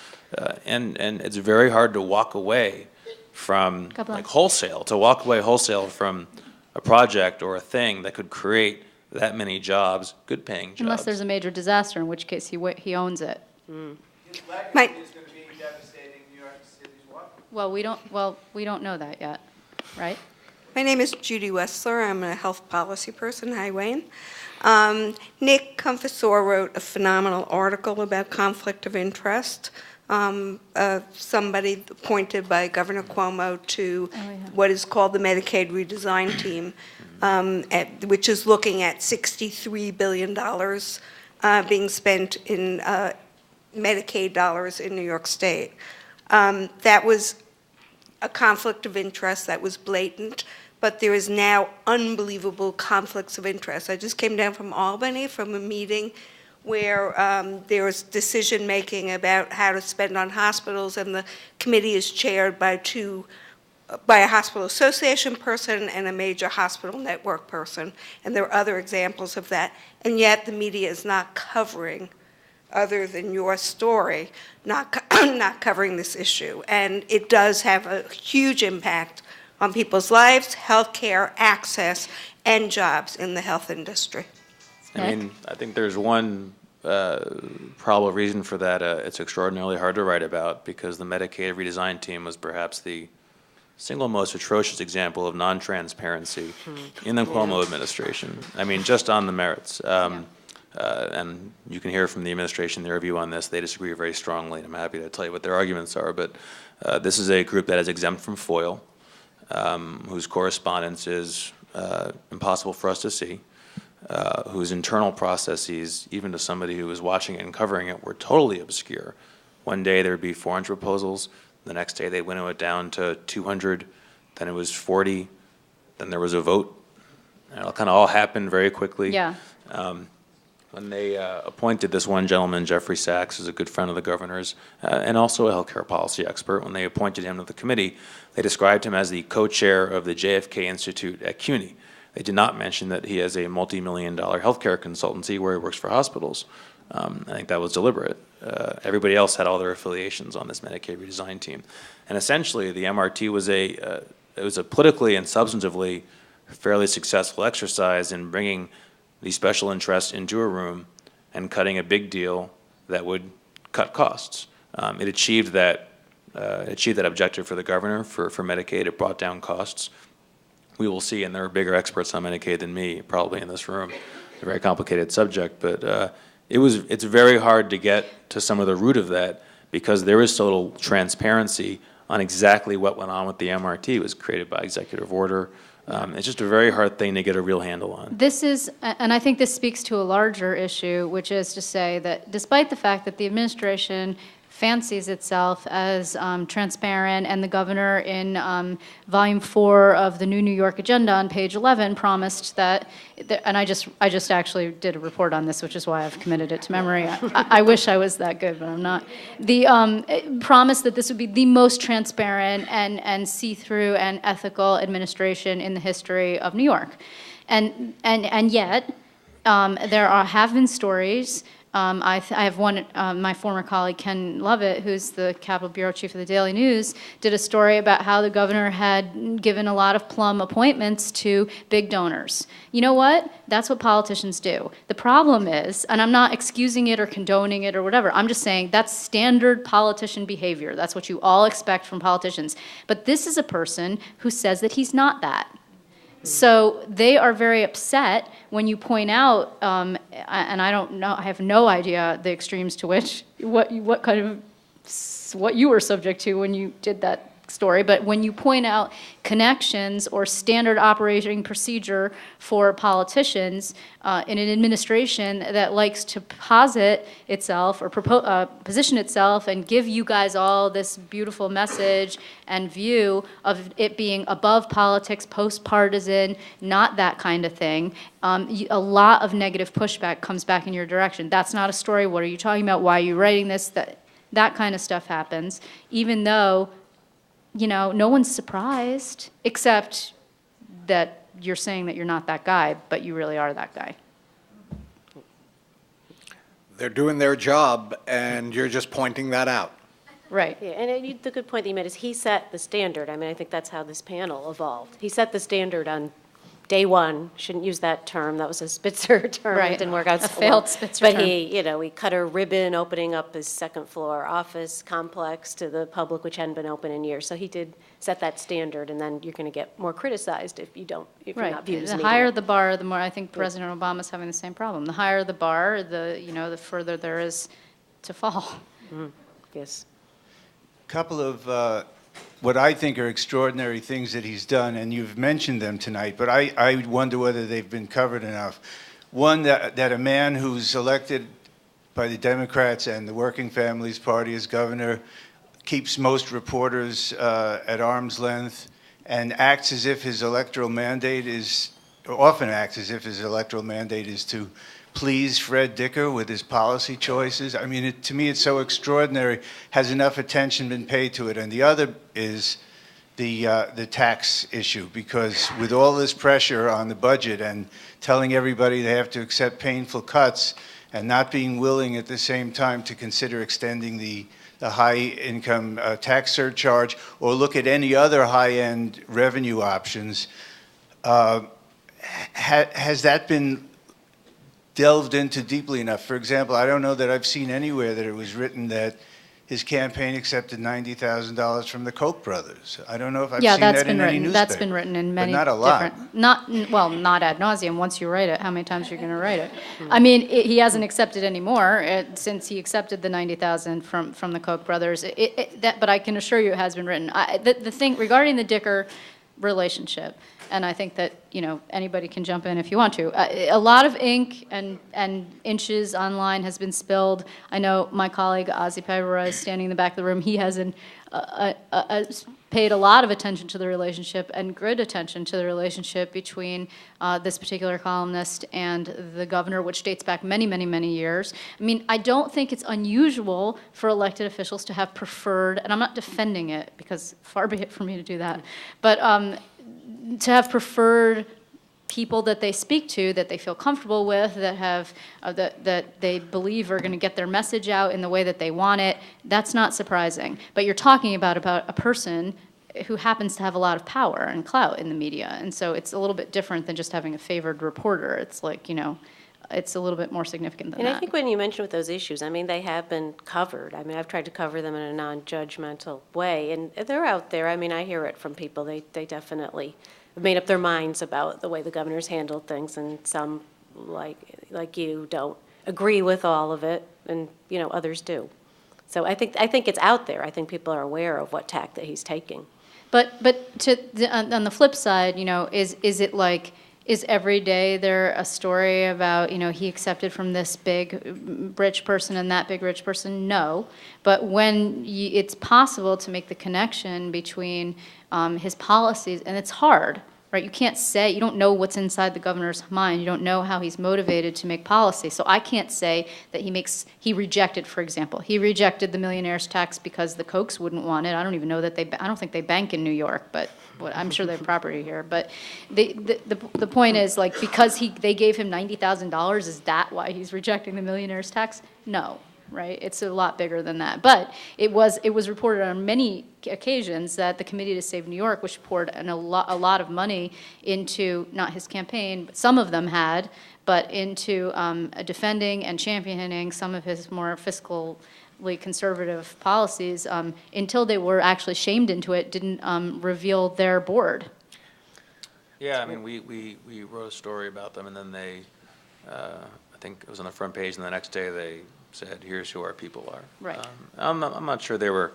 And it's very hard to walk away from walk away wholesale from a project or a thing that could create that many jobs, good paying jobs. Unless there's a major disaster, in which case he owns it. His legacy is going to be devastating New York City's water. Well, we don't know that yet, right? My name is Judy Wessler. I'm a health policy person. Hi, Wayne. Nick Confessore wrote a phenomenal article about conflict of interest. Somebody appointed by Governor Cuomo to what is called the Medicaid redesign team, which is looking at $63 billion being spent in Medicaid dollars in New York State. That was a conflict of interest that was blatant, but there is now unbelievable conflicts of interest. I just came down from Albany from a meeting where there was decision-making about how to spend on hospitals, and the committee is chaired by a hospital association person and a major hospital network person, and there are other examples of that, and yet the media is not covering, other than your story, not covering this issue. And it does have a huge impact on people's lives, healthcare access, and jobs in the health industry. I mean, I think there's one probable reason for that. It's extraordinarily hard to write about because the Medicaid redesign team was perhaps the single most atrocious example of non-transparency in the Cuomo administration. I mean, just on the merits. And you can hear from the administration their view on this. They disagree very strongly, and I'm happy to tell you what their arguments are. But this is a group that is exempt from FOIL, whose correspondence is impossible for us to see, whose internal processes, even to somebody who was watching it and covering it, were totally obscure. One day there would be 400 proposals. The next day they'd winnow it down to 200. Then it was 40. Then there was a vote. And it kind of all happened very quickly. Yeah. When they appointed this one gentleman, Jeffrey Sachs, who's a good friend of the governor's, and also a healthcare policy expert, when they appointed him to the committee, they described him as the co-chair of the JFK Institute at CUNY. They did not mention that he has a multi-million-dollar healthcare consultancy where he works for hospitals. I think that was deliberate. Everybody else had all their affiliations on this Medicaid redesign team. And essentially, the MRT was it was a politically and substantively fairly successful exercise in bringing the special interests into a room and cutting a big deal that would cut costs. It achieved that objective for the governor for Medicaid. It brought down costs. We will see, and there are bigger experts on Medicaid than me probably in this room. It's a very complicated subject, but it's very hard to get to some of the root of that because there is so little transparency on exactly what went on with the MRT. It was created by executive order. It's just a very hard thing to get a real handle on. This is, and I think this speaks to a larger issue, which is to say that despite the fact that the administration fancies itself as transparent, and the governor in volume 4 of the New York Agenda on page 11 promised that, and I just actually did a report on this, which is why I've committed it to memory. I wish I was that good, but I'm not. The promised that this would be the most transparent and see-through and ethical administration in the history of New York, and yet there have been stories. I have one, my former colleague Ken Lovett, who's the Capitol Bureau Chief of the Daily News, did a story about how the governor had given a lot of plum appointments to big donors. You know what? That's what politicians do. The problem is, and I'm not excusing it or condoning it or whatever, I'm just saying that's standard politician behavior. That's what you all expect from politicians. But this is a person who says that he's not that. So they are very upset when you point out, and I don't know, I have no idea the extremes to which, what you were subject to when you did that story, but when you point out connections or standard operating procedure for politicians in an administration that likes to posit itself or position itself and give you guys all this beautiful message and view of it being above politics, post-partisan, not that kind of thing, a lot of negative pushback comes back in your direction. That's not a story. What are you talking about? Why are you writing this? that kind of stuff happens, even though, no one's surprised, except that you're saying that you're not that guy, but you really are that guy. They're doing their job, and you're just pointing that out. Right. Yeah, and the good point that you made is he set the standard. I mean, I think that's how this panel evolved. He set the standard on day one. Shouldn't use that term. That was a Spitzer term. Right. It didn't work out A so failed well. Spitzer But term. he cut a ribbon opening up his second floor office complex to the public, which hadn't been open in years. So he did set that standard, and then you're going to get more criticized if you're not viewed as The meeting higher it. the bar, the more, I think President Obama's having the same problem. The higher the bar, the further there is to fall. Yes. Couple of what I think are extraordinary things that he's done, and you've mentioned them tonight, but I wonder whether they've been covered enough. One, that a man who's elected by the Democrats and the Working Families Party as governor keeps most reporters at arm's length and acts as if his electoral mandate is, or often acts as if his electoral mandate is to please Fred Dicker with his policy choices. I mean, to me, it's so extraordinary. Has enough attention been paid to it? And the other is the tax issue, because with all this pressure on the budget and telling everybody they have to accept painful cuts and not being willing at the same time to consider extending the high-income tax surcharge or look at any other high-end revenue options, has that been delved into deeply enough? For example, I don't know that I've seen anywhere that it was written that his campaign accepted $90,000 from the Koch brothers. I don't know if I've seen that in any newspaper. That's been written in many but not a lot. different, not ad nauseum. Once you write it, how many times are you going to write it? I mean, he hasn't accepted anymore since he accepted the $90,000 from the Koch brothers. But I can assure you it has been written. The thing regarding the Dicker relationship, and I think that, anybody can jump in if you want to. A lot of ink and inches online has been spilled. I know my colleague Ozzy Pabera is standing in the back of the room. He has paid a lot of attention to the relationship and good attention to the relationship between this particular columnist and the governor, which dates back many, many, many years. I mean, I don't think it's unusual for elected officials to have preferred, and I'm not defending it because far be it for me to do that, but to have preferred people that they speak to, that they feel comfortable with, that have that they believe are going to get their message out in the way that they want it. That's not surprising. But you're talking about a person who happens to have a lot of power and clout in the media, and so it's a little bit different than just having a favored reporter. It's like, it's a little bit more significant than that. And I think when you mentioned with those issues, I mean, they have been covered. I mean, I've tried to cover them in a non-judgmental way, and they're out there. I mean, I hear it from people. They definitely have made up their minds about the way the governor's handled things, and some, like you, don't agree with all of it, and, others do. So I think it's out there. I think people are aware of what tack that he's taking. But on the flip side, is it like, is every day there a story about, he accepted from this big rich person and that big rich person? No. But when it's possible to make the connection between his policies, and it's hard, right? You can't say, you don't know what's inside the governor's mind. You don't know how he's motivated to make policy. So I can't say that he rejected, for example, he rejected the millionaire's tax because the Kochs wouldn't want it. I don't even know that I don't think they bank in New York, but I'm sure they have property here. But the point is, like, because they gave him $90,000, is that why he's rejecting the millionaire's tax? No. Right? It's a lot bigger than that. But it was reported on many occasions that the Committee to Save New York, which poured a lot of money into, not his campaign, but some of them had, but into defending and championing some of his more fiscally conservative policies, until they were actually shamed into it, didn't reveal their board. Yeah, I mean, we wrote a story about them, and then they, I think it was on the front page, and the next day they said, here's who our people are. Right. I'm not sure they were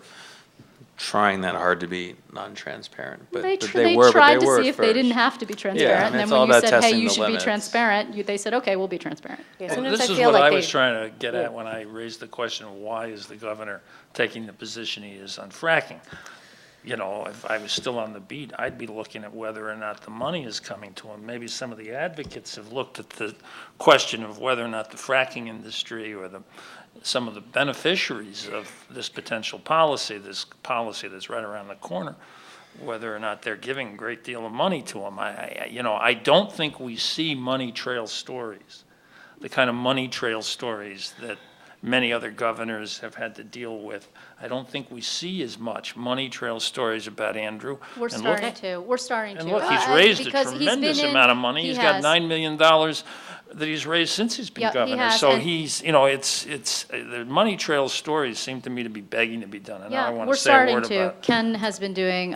trying that hard to be non-transparent, but They they tried to were see if first. they didn't have to be transparent. Yeah, I mean, and then it's when all you about said, hey, testing you the should be limits. transparent, they said, okay, we'll be transparent. Yeah, sometimes This I is feel what like I was trying to get at when I raised the question of why is the governor taking the position he is on fracking. If I was still on the beat, I'd be looking at whether or not the money is coming to him. Maybe some of the advocates have looked at the question of whether or not the fracking industry or the some of the beneficiaries of this potential policy, this policy that's right around the corner, whether or not they're giving a great deal of money to them. I don't think we see money trail stories, the kind of money trail stories that many other governors have had to deal with. I don't think we see as much money trail stories about Andrew. We're starting to. And look, he's raised a because he's tremendous been in- amount of money. he He's got has. $9 million that he's raised since he's been Yeah, he governor. has, So and- he's, it's, the money trail stories seem to me to be begging to be done. And I Yeah, want we're to say a starting word to. about it. Ken has been doing,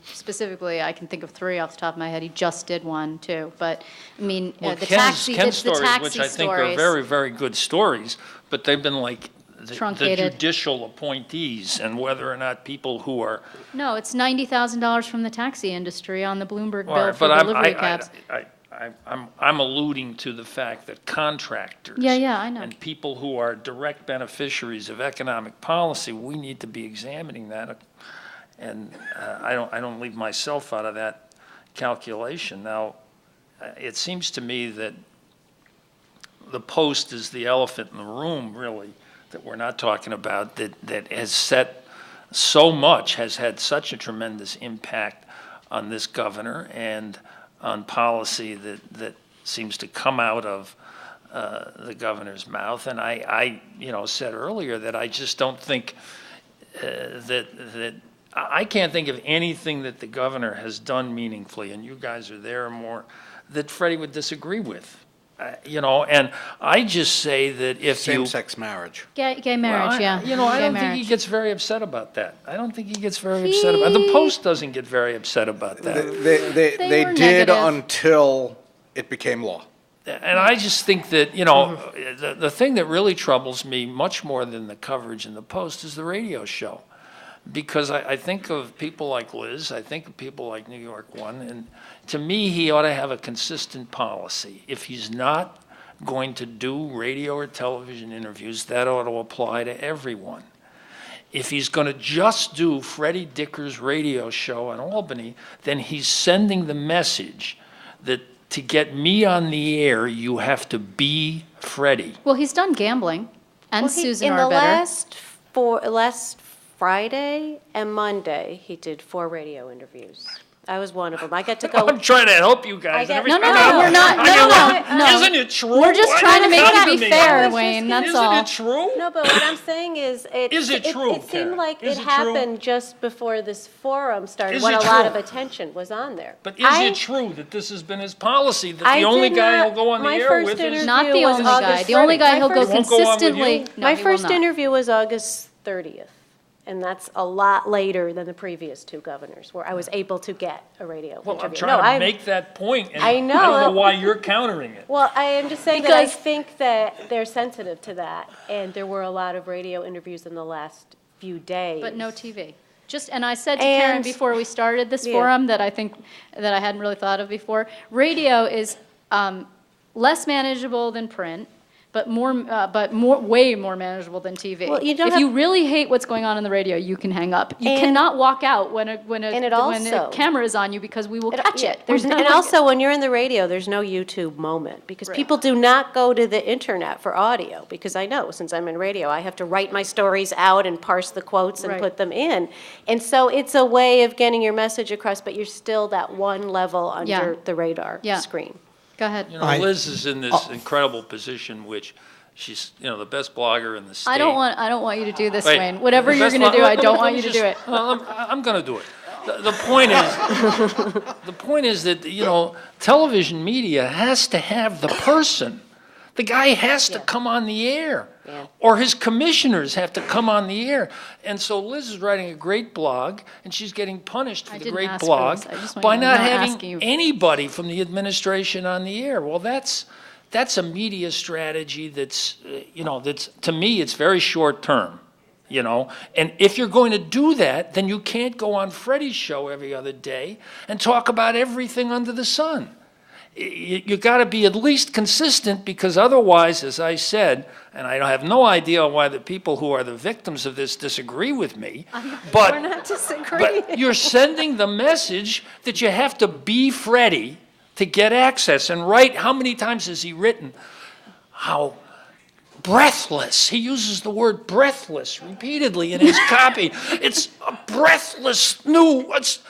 specifically, I can think of 3 off the top of my head. He just did one, too. But, I mean, Well, the Ken's taxi stories, stories. which I think are very, very good stories, but they've been like the Truncated. judicial appointees, and whether or not people who are. No, it's $90,000 from the taxi industry on the Bloomberg bill All right, for but delivery cabs. I'm alluding to the fact that contractors. Yeah, I know. And people who are direct beneficiaries of economic policy, we need to be examining that. And I don't leave myself out of that calculation. Now, it seems to me that the Post is the elephant in the room, really, that we're not talking about, that has set so much, has had such a tremendous impact on this governor and on policy that seems to come out of the governor's mouth. And I said earlier that I just don't think that I can't think of anything that the governor has done meaningfully, and you guys are there more, that Freddie would disagree with. And I just say that if Same-sex marriage. Gay marriage, yeah. I Gay don't think marriage. he gets very upset about that. I don't think he gets very upset about it. The Post doesn't get very upset about that. They were did negative. until it became law. And I just think that, the thing that really troubles me much more than the coverage in the Post is the radio show. Because I think of people like Liz, I think of people like New York One, and to me, he ought to have a consistent policy. If he's not going to do radio or television interviews, that ought to apply to everyone. If he's going to just do Freddie Dicker's radio show in Albany, then he's sending the message that to get me on the air, you have to be Freddie. Well, he's done gambling, and Susan In the Arbetter. last Friday and Monday, he did 4 radio interviews. I was one of them. I get to go. I'm trying to help you guys. I get- No, we're not. No. Isn't it true? We're just Why trying to don't you make come it to be me? fair, Wayne, that's all. Isn't it true? No, but what I'm saying is, Is it true, It seemed Karen? like Is it it true? happened just before this forum started, Is when it a lot true? of attention was on there. But is it true that this has been his policy, that I the only did guy not- he'll go on the my air first with is? interview Not the was only guy. August The only guy 30th. he'll My go first- Won't go on with consistently. you? No, My he will first not. interview was August 30th, and that's a lot later than the previous 2 governors, where I was able to get a radio Well, interview. I'm trying No, to I'm- make that point, and I know. I don't know why you're countering it. Well, I am just saying that I Because- think that they're sensitive to that, and there were a lot of radio interviews in the last few days. But no TV. And I said to Karen And- before we started this Yeah. forum that I think that I hadn't really thought of before. Radio is less manageable than print, but way more manageable than TV. Well, you don't if have- you really hate what's going on in the radio, you can hang up. You And- cannot walk out when a also- camera is on you because we will It- catch yeah, it. there's- We're not and gonna- also, when you're in the radio, there's no YouTube moment, because Right. people do not go to the internet for audio, because I know, since I'm in radio, I have to write my stories out and parse the quotes and Right. put them in. And so it's a way of getting your message across, but you're still that one level under the radar Yeah. screen. Go ahead. Liz is in this incredible position, which she's, the best blogger in the state. I don't want you to do this, Wait, Wayne. Whatever the you're best going to do, blog- I let don't me want you to just- do it. I'm going to do it. The point is that, television media has to have the person. The guy has to come on the air, or his commissioners have to come on the air. And so Liz is writing a great blog, and she's getting punished for I the didn't great ask for blog this. I just want by you to not know I'm having asking you. anybody from the administration on the air. Well, that's a media strategy that's, to me, it's very short term. And if you're going to do that, then you can't go on Freddie's show every other day and talk about everything under the sun. You got to be at least consistent, because otherwise, as I said, and I have no idea why the people who are the victims of this disagree with me, but, We're not disagreeing. but you're sending the message that you have to be Freddie to get access. And how many times has he written how breathless. He uses the word breathless repeatedly in his copy. It's a breathless new, it's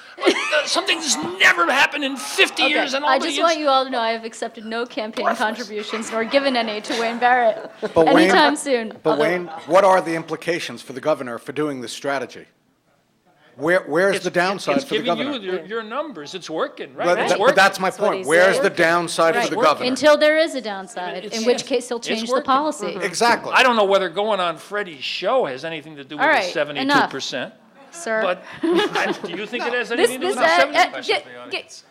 something that's never happened in 50 years in I Albany. just want you all to know I have accepted no campaign contributions nor given any to Wayne Barrett But Wayne- anytime soon. But Wayne, what are the implications for the governor for doing this strategy? Where's the downside for the governor? It's giving you your numbers. It's working, right? But, It's but working. that's my point. he's Where's saying. the downside for Right. the governor? Until there is a downside, It's- in which case he'll it's change the working. policy. Exactly. I don't know whether going on Freddie's show has anything to do with All the right, 72%. Sir. But do you think it has this, anything to do this, with the 70%?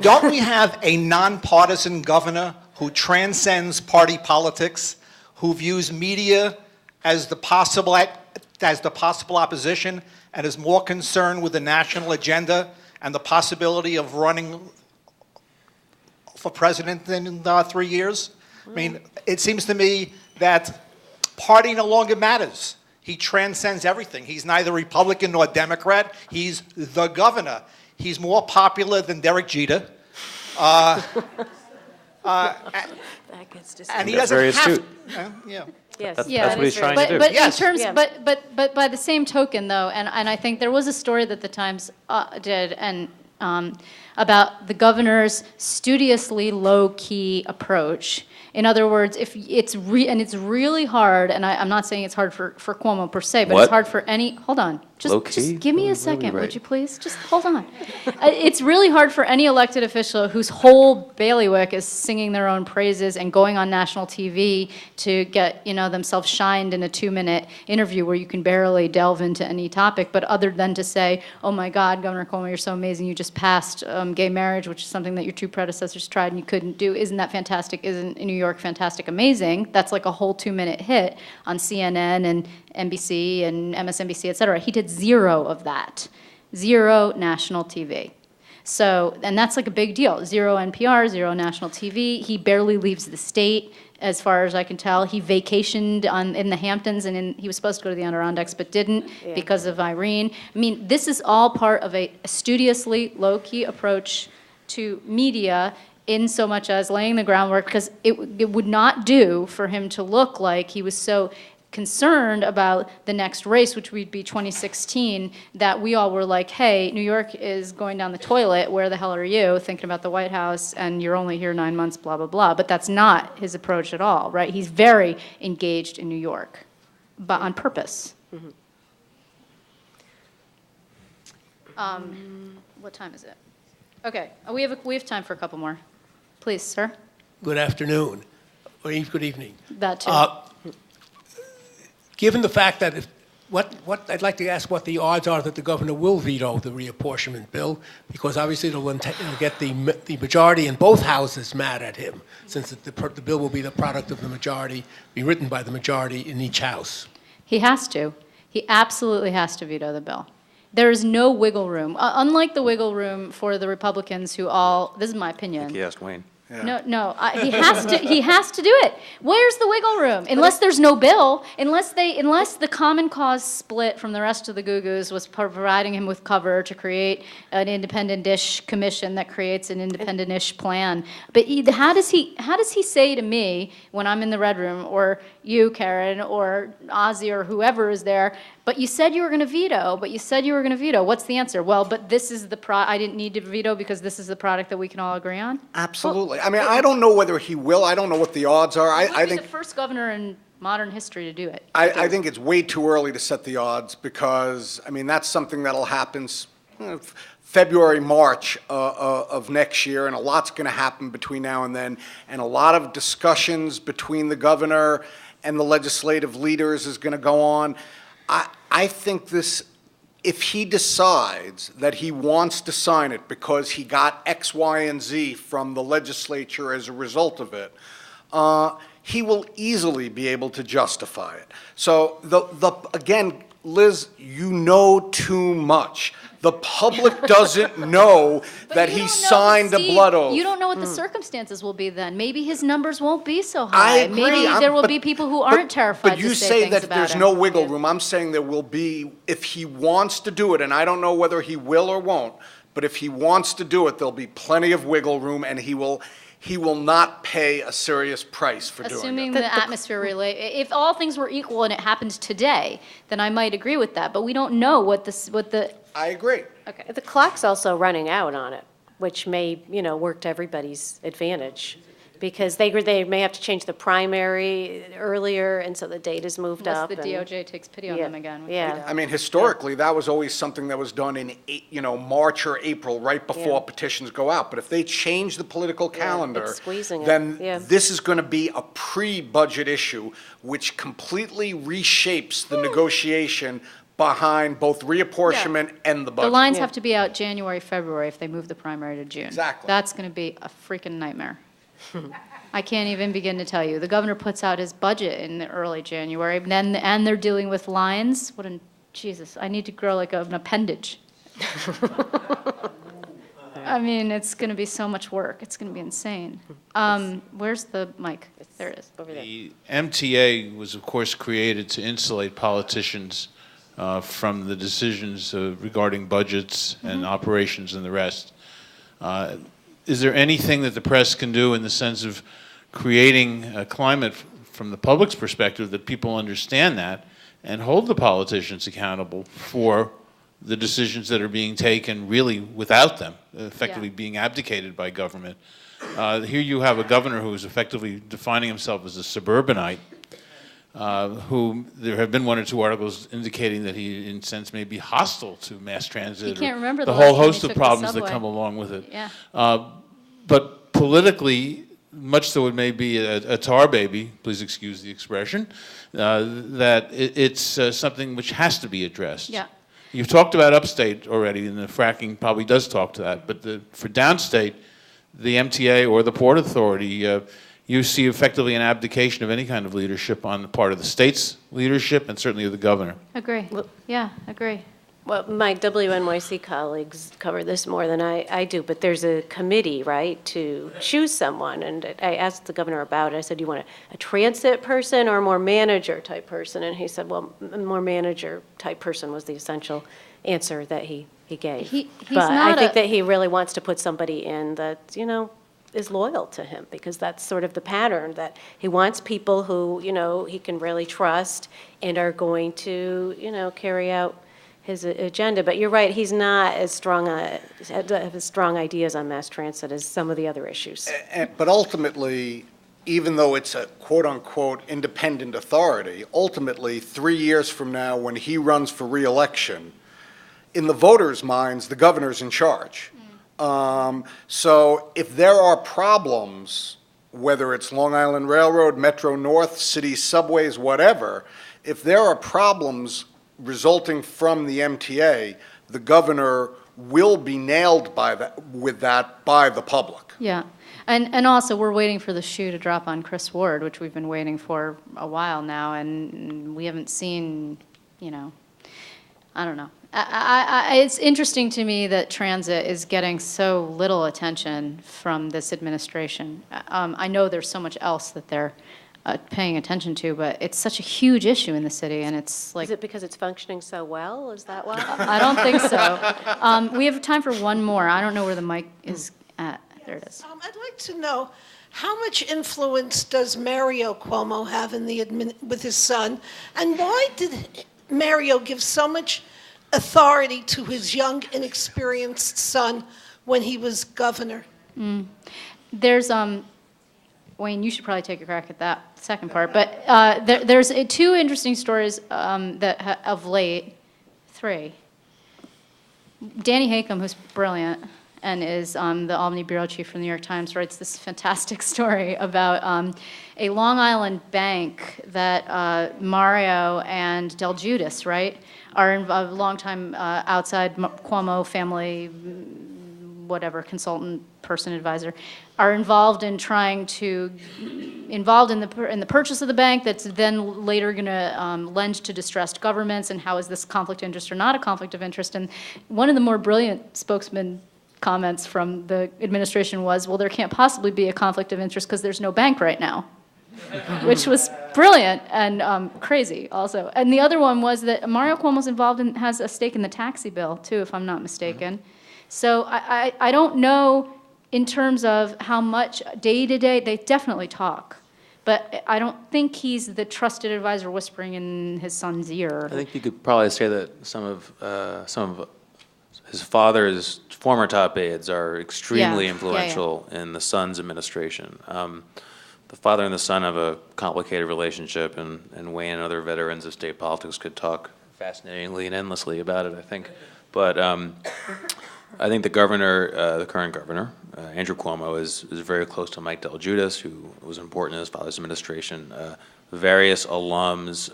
Don't we have a nonpartisan governor who transcends party politics, who views media as the possible opposition, and is more concerned with the national agenda and the possibility of running for president in 3 years? I mean, it seems to me that party no longer matters. He transcends everything. He's neither Republican nor Democrat. He's the governor. He's more popular than Derek Jeter. That gets to And he That's doesn't very have astute. yeah. Yes. That's Yeah, what he's trying to do. But Yes. in terms, Yeah. but by the same token, though, and I think there was a story that the Times did, and about the governor's studiously low-key approach. In other words, if it's it's really hard, and I'm not saying it's hard for Cuomo per se, but What? it's hard for any. Hold on, Low-key? just give me a What are we second, would writing? you please? Just hold on. It's really hard for any elected official whose whole bailiwick is singing their own praises and going on national TV to get themselves shined in a 2-minute interview where you can barely delve into any topic, but other than to say, "Oh my God, Governor Cuomo, you're so amazing! You just passed gay marriage, which is something that your 2 predecessors tried and you couldn't do. Isn't that fantastic? Isn't New York fantastic, amazing?" That's like a whole 2-minute hit on CNN and NBC and MSNBC, et cetera. He did 0 of that. 0 national TV. So, and that's like a big deal. 0 NPR, 0 national TV. He barely leaves the state, as far as I can tell. He vacationed in the Hamptons, and he was supposed to go to the Adirondacks, but didn't because of Irene. I mean, this is all part of a studiously low-key approach to media, in so much as laying the groundwork, because it would not do for him to look like he was so concerned about the next race, which would be 2016, that we all were like, hey, New York is going down the toilet, where the hell are you, thinking about the White House, and you're only here 9 months, blah, blah, blah. But that's not his approach at all, right? He's very engaged in New York, but on purpose. What time is it? Okay, we have time for a couple more. Please, sir. Good afternoon, or good evening. That too. Given the fact that what I'd like to ask what the odds are that the governor will veto the reapportionment bill, because obviously it'll get the majority in both houses mad at him, since the bill will be the product of the majority, be written by the majority in each house. He has to. He absolutely has to veto the bill. There is no wiggle room. Unlike the wiggle room for the Republicans who all, this is my opinion. He asked Wayne. No, he has to. He has to do it. Where's the wiggle room? Unless there's no bill, unless the Common Cause split from the rest of the Goo-Goos was providing him with cover to create an independent-ish commission that creates an independent-ish plan. But how does he say to me when I'm in the Red Room, or you, Karen, or Ozzy, or whoever is there, but you said you were going to veto, What's the answer? Well, but this is I didn't need to veto because this is the product that we can all agree on? Absolutely. I mean, I don't know whether he will. I don't know what the odds are. He I would be think the first governor in modern history to do it. I think it's way too early to set the odds because, I mean, that's something that'll happen February, March of next year, and a lot's going to happen between now and then, and a lot of discussions between the governor and the legislative leaders is going to go on. I think this, if he decides that he wants to sign it because he got X, Y, and Z from the legislature as a result of it, he will easily be able to justify it. So, again, Liz, you know too much. The public doesn't know that he signed a blood oath. You don't know what the circumstances will be then. Maybe his numbers won't be so high. I agree. Maybe there will be people who aren't terrified But you to say say things that about there's him. no wiggle room. I'm saying there will be, if he wants to do it, and I don't know whether he will or won't, but if he wants to do it, there'll be plenty of wiggle room, and he will he will not pay a serious price for doing it. Assuming the atmosphere if all things were equal and it happened today, then I might agree with that. But we don't know what the. I agree. Okay. The clock's also running out on it, which may, work to everybody's advantage. Because they may have to change the primary earlier, and so the date is moved up. Unless the DOJ takes pity on them again. Yeah. I mean, historically, that was always something that was done in, March or April, right before petitions go out. But if they change the political calendar, it's squeezing it, then yeah. this is going to be a pre-budget issue, which completely reshapes the negotiation behind both reapportionment and the budget. The lines have to be out January, February if they move the primary to June. Exactly. That's going to be a freaking nightmare. I can't even begin to tell you. The governor puts out his budget in early January, and they're dealing with lines. Jesus, I need to grow like an appendage. I mean, it's going to be so much work. It's going to be insane. Where's the mic? There it is, over there. The MTA was, of course, created to insulate politicians from the decisions regarding budgets and operations and the rest. Is there anything that the press can do in the sense of creating a climate from the public's perspective that people understand that and hold the politicians accountable for the decisions that are being taken really without them, effectively being abdicated by government? Here you have a governor who is effectively defining himself as a suburbanite, who there have been one or two articles indicating that he, in a sense, may be hostile to mass transit. You can't remember the the last whole time he host of took the problems that subway. come along with it. Yeah. But politically, much though it may be a tar baby, please excuse the expression, that it's something which has to be addressed. Yeah. You've talked about upstate already, and the fracking probably does talk to that. But for downstate, the MTA or the Port Authority, you see effectively an abdication of any kind of leadership on the part of the state's leadership and certainly of the governor. Agree. Yeah, agree. Well, my WNYC colleagues cover this more than I do, but there's a committee, right, to choose someone. And I asked the governor about it. I said, do you want a transit person or a more manager-type person? And he said, well, a more manager-type person was the essential answer that he gave. He's but not I think that he really wants to put somebody in that, is loyal to him, because that's sort of the pattern, that he wants people who, he can really trust and are going to, carry out his agenda. But you're right, he's not as strong, has strong ideas on mass transit as some of the other issues. But ultimately, even though it's a quote-unquote independent authority, ultimately, 3 years from now, when he runs for re-election, in the voters' minds, the governor's in charge. So if there are problems, whether it's Long Island Railroad, Metro North, city subways, whatever, if there are problems resulting from the MTA, the governor will be nailed by the public. Yeah. And also, we're waiting for the shoe to drop on Chris Ward, which we've been waiting for a while now, and we haven't seen, I don't know. It's interesting to me that transit is getting so little attention from this administration. I know there's so much else that they're paying attention to, but it's such a huge issue in the city, and it's like... Is it because it's functioning so well? Is that why? I don't think so. We have time for one more. I don't know where the mic is at. There it is. I'd like to know, how much influence does Mario Cuomo have with his son, and why did Mario give so much authority to his young, inexperienced son when he was governor? There's, Wayne, you should probably take a crack at that second part, but there's two interesting stories that of late, three. Danny Hakam, who's brilliant and is the Albany bureau chief for the New York Times, writes this fantastic story about a Long Island bank that Mario and Del Giudice, right, are a longtime outside Cuomo family, whatever, consultant, person, advisor, are involved in the purchase of the bank that's then later going to lend to distressed governments, and how is this conflict of interest or not a conflict of interest. And one of the more brilliant spokesman comments from the administration was, well, there can't possibly be a conflict of interest because there's no bank right now. Which was brilliant and crazy also. And the other one was that Mario Cuomo's involved and has a stake in the taxi bill too, if I'm not mistaken. So I don't know in terms of how much day-to-day, they definitely talk. But I don't think he's the trusted advisor whispering in his son's ear. I think you could probably say that some of his father's former top aides are extremely influential in the son's administration. The father and the son have a complicated relationship, and Wayne and other veterans of state politics could talk fascinatingly and endlessly about it, I think. But I think the governor, the current governor, Andrew Cuomo, is very close to Mike DelGiudice, who was important in his father's administration. Various alums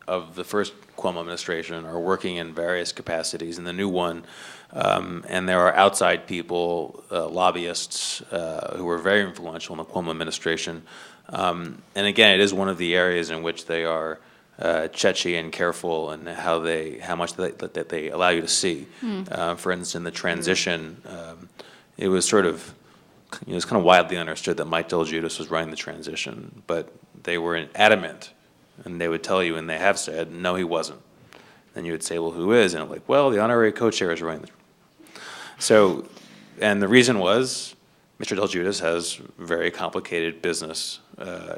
of the first Cuomo administration are working in various capacities in the new one, and there are outside people, lobbyists, who were very influential in the Cuomo administration. And again, it is one of the areas in which they are touchy and careful in how much that they allow you to see. For instance, in the transition, it was sort of, it was kind of widely understood that Mike DelGiudice was running the transition, but they were adamant, and they would tell you, and they have said, no, he wasn't. Then you would say, well, who is? And I'm like, well, the honorary co-chair is running the. So, and the reason was, Mr. DelGiudice has very complicated business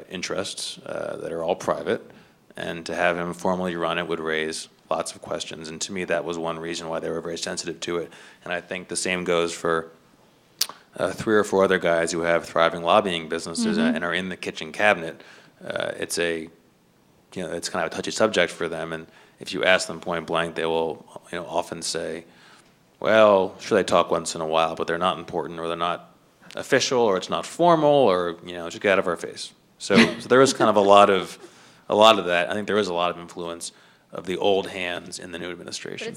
interests that are all private, and to have him formally run it would raise lots of questions. And to me, that was one reason why they were very sensitive to it. And I think the same goes for 3 or 4 other guys who have thriving lobbying businesses and are in the kitchen cabinet. It's it's kind of a touchy subject for them. And if you ask them point blank, they will often say, well, sure, they talk once in a while, but they're not important, or they're not official, or it's not formal, or just get out of our face. So there is kind of a lot of that. I think there is a lot of influence of the old hands in the new administration. But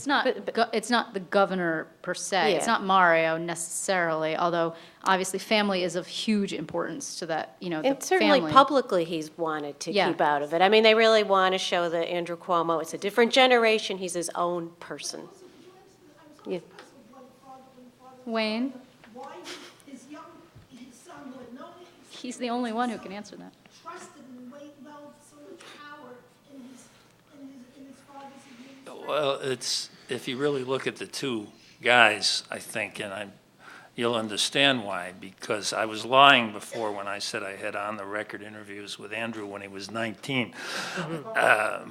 it's not the governor per se. Yeah. It's not Mario necessarily, although obviously family is of huge importance to that, the And certainly family. publicly, he's wanted to keep out of it. I mean, they really want to show that Andrew Cuomo, it's a different generation, he's his own person. Yeah. Wayne, Why his son who had no he's the only one who can answer that. trusted and held so much power in his father's administration? Well, if you really look at the two guys, I think, you'll understand why, because I was lying before when I said I had on-the-record interviews with Andrew when he was 19.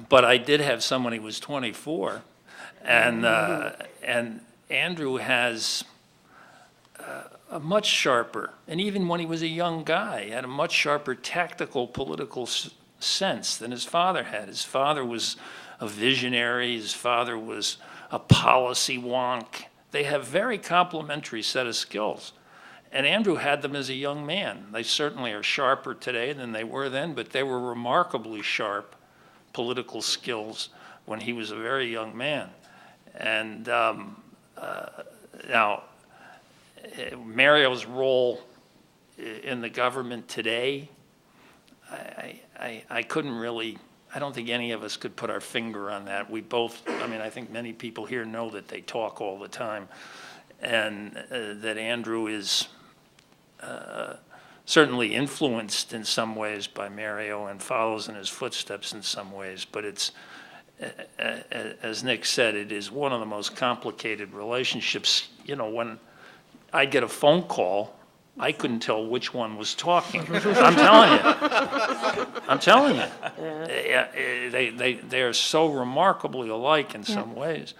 But I did have someone when he was 24, and Andrew has a much sharper, and even when he was a young guy, had a much sharper tactical political sense than his father had. His father was a visionary. His father was a policy wonk. They have very complementary set of skills. And Andrew had them as a young man. They certainly are sharper today than they were then, but they were remarkably sharp political skills when he was a very young man. And now, Mario's role in the government today, I couldn't really, I don't think any of us could put our finger on that. We both, I think many people here know that they talk all the time, and that Andrew is certainly influenced in some ways by Mario and follows in his footsteps in some ways, but it's, as Nick said, it is one of the most complicated relationships. When I'd get a phone call, I couldn't tell which one was talking. I'm telling you. They are so remarkably alike in some ways.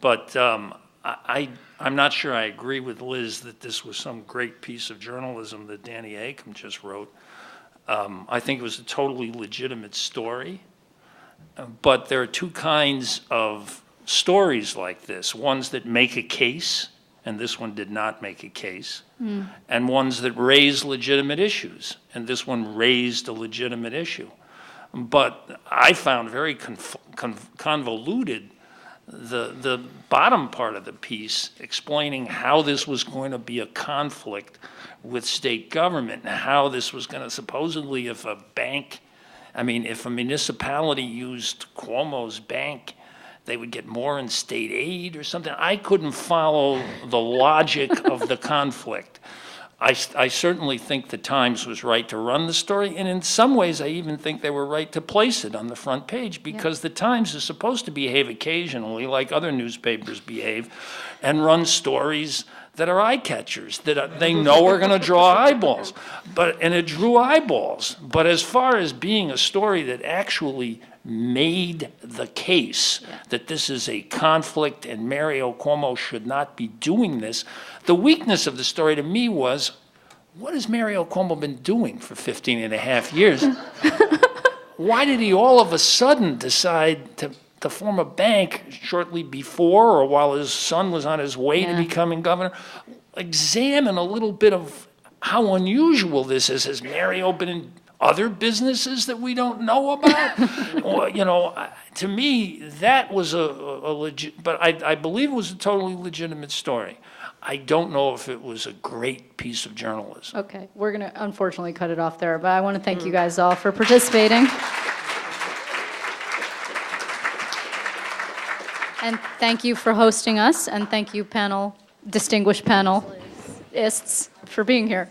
But I'm not sure I agree with Liz that this was some great piece of journalism that Danny Acom just wrote. I think it was a totally legitimate story. But there are two kinds of stories like this, ones that make a case, and this one did not make a case, and ones that raise legitimate issues, and this one raised a legitimate issue. But I found very convoluted the bottom part of the piece, explaining how this was going to be a conflict with state government, and how this was going to supposedly, if a municipality used Cuomo's bank, they would get more in state aid or something. I couldn't follow the logic of the conflict. I certainly think the Times was right to run the story, and in some ways I even think they were right to place it on the front page, because the Times is supposed to behave occasionally like other newspapers behave and run stories that are eye catchers, that they know are going to draw eyeballs. And it drew eyeballs. But as far as being a story that actually made the case that this is a conflict and Mario Cuomo should not be doing this, the weakness of the story to me was, what has Mario Cuomo been doing for 15 and a half years? Why did he all of a sudden decide to form a bank shortly before or while his son was on his way to becoming governor? Examine a little bit of how unusual this is. Has Mario been in other businesses that we don't know about? Or, you know, to me, that was a legit, but I believe it was a totally legitimate story. I don't know if it was a great piece of journalism. Okay, we're going to unfortunately cut it off there, but I want to thank you guys all for participating. And thank you for hosting us, and thank you, distinguished panelists, for being here.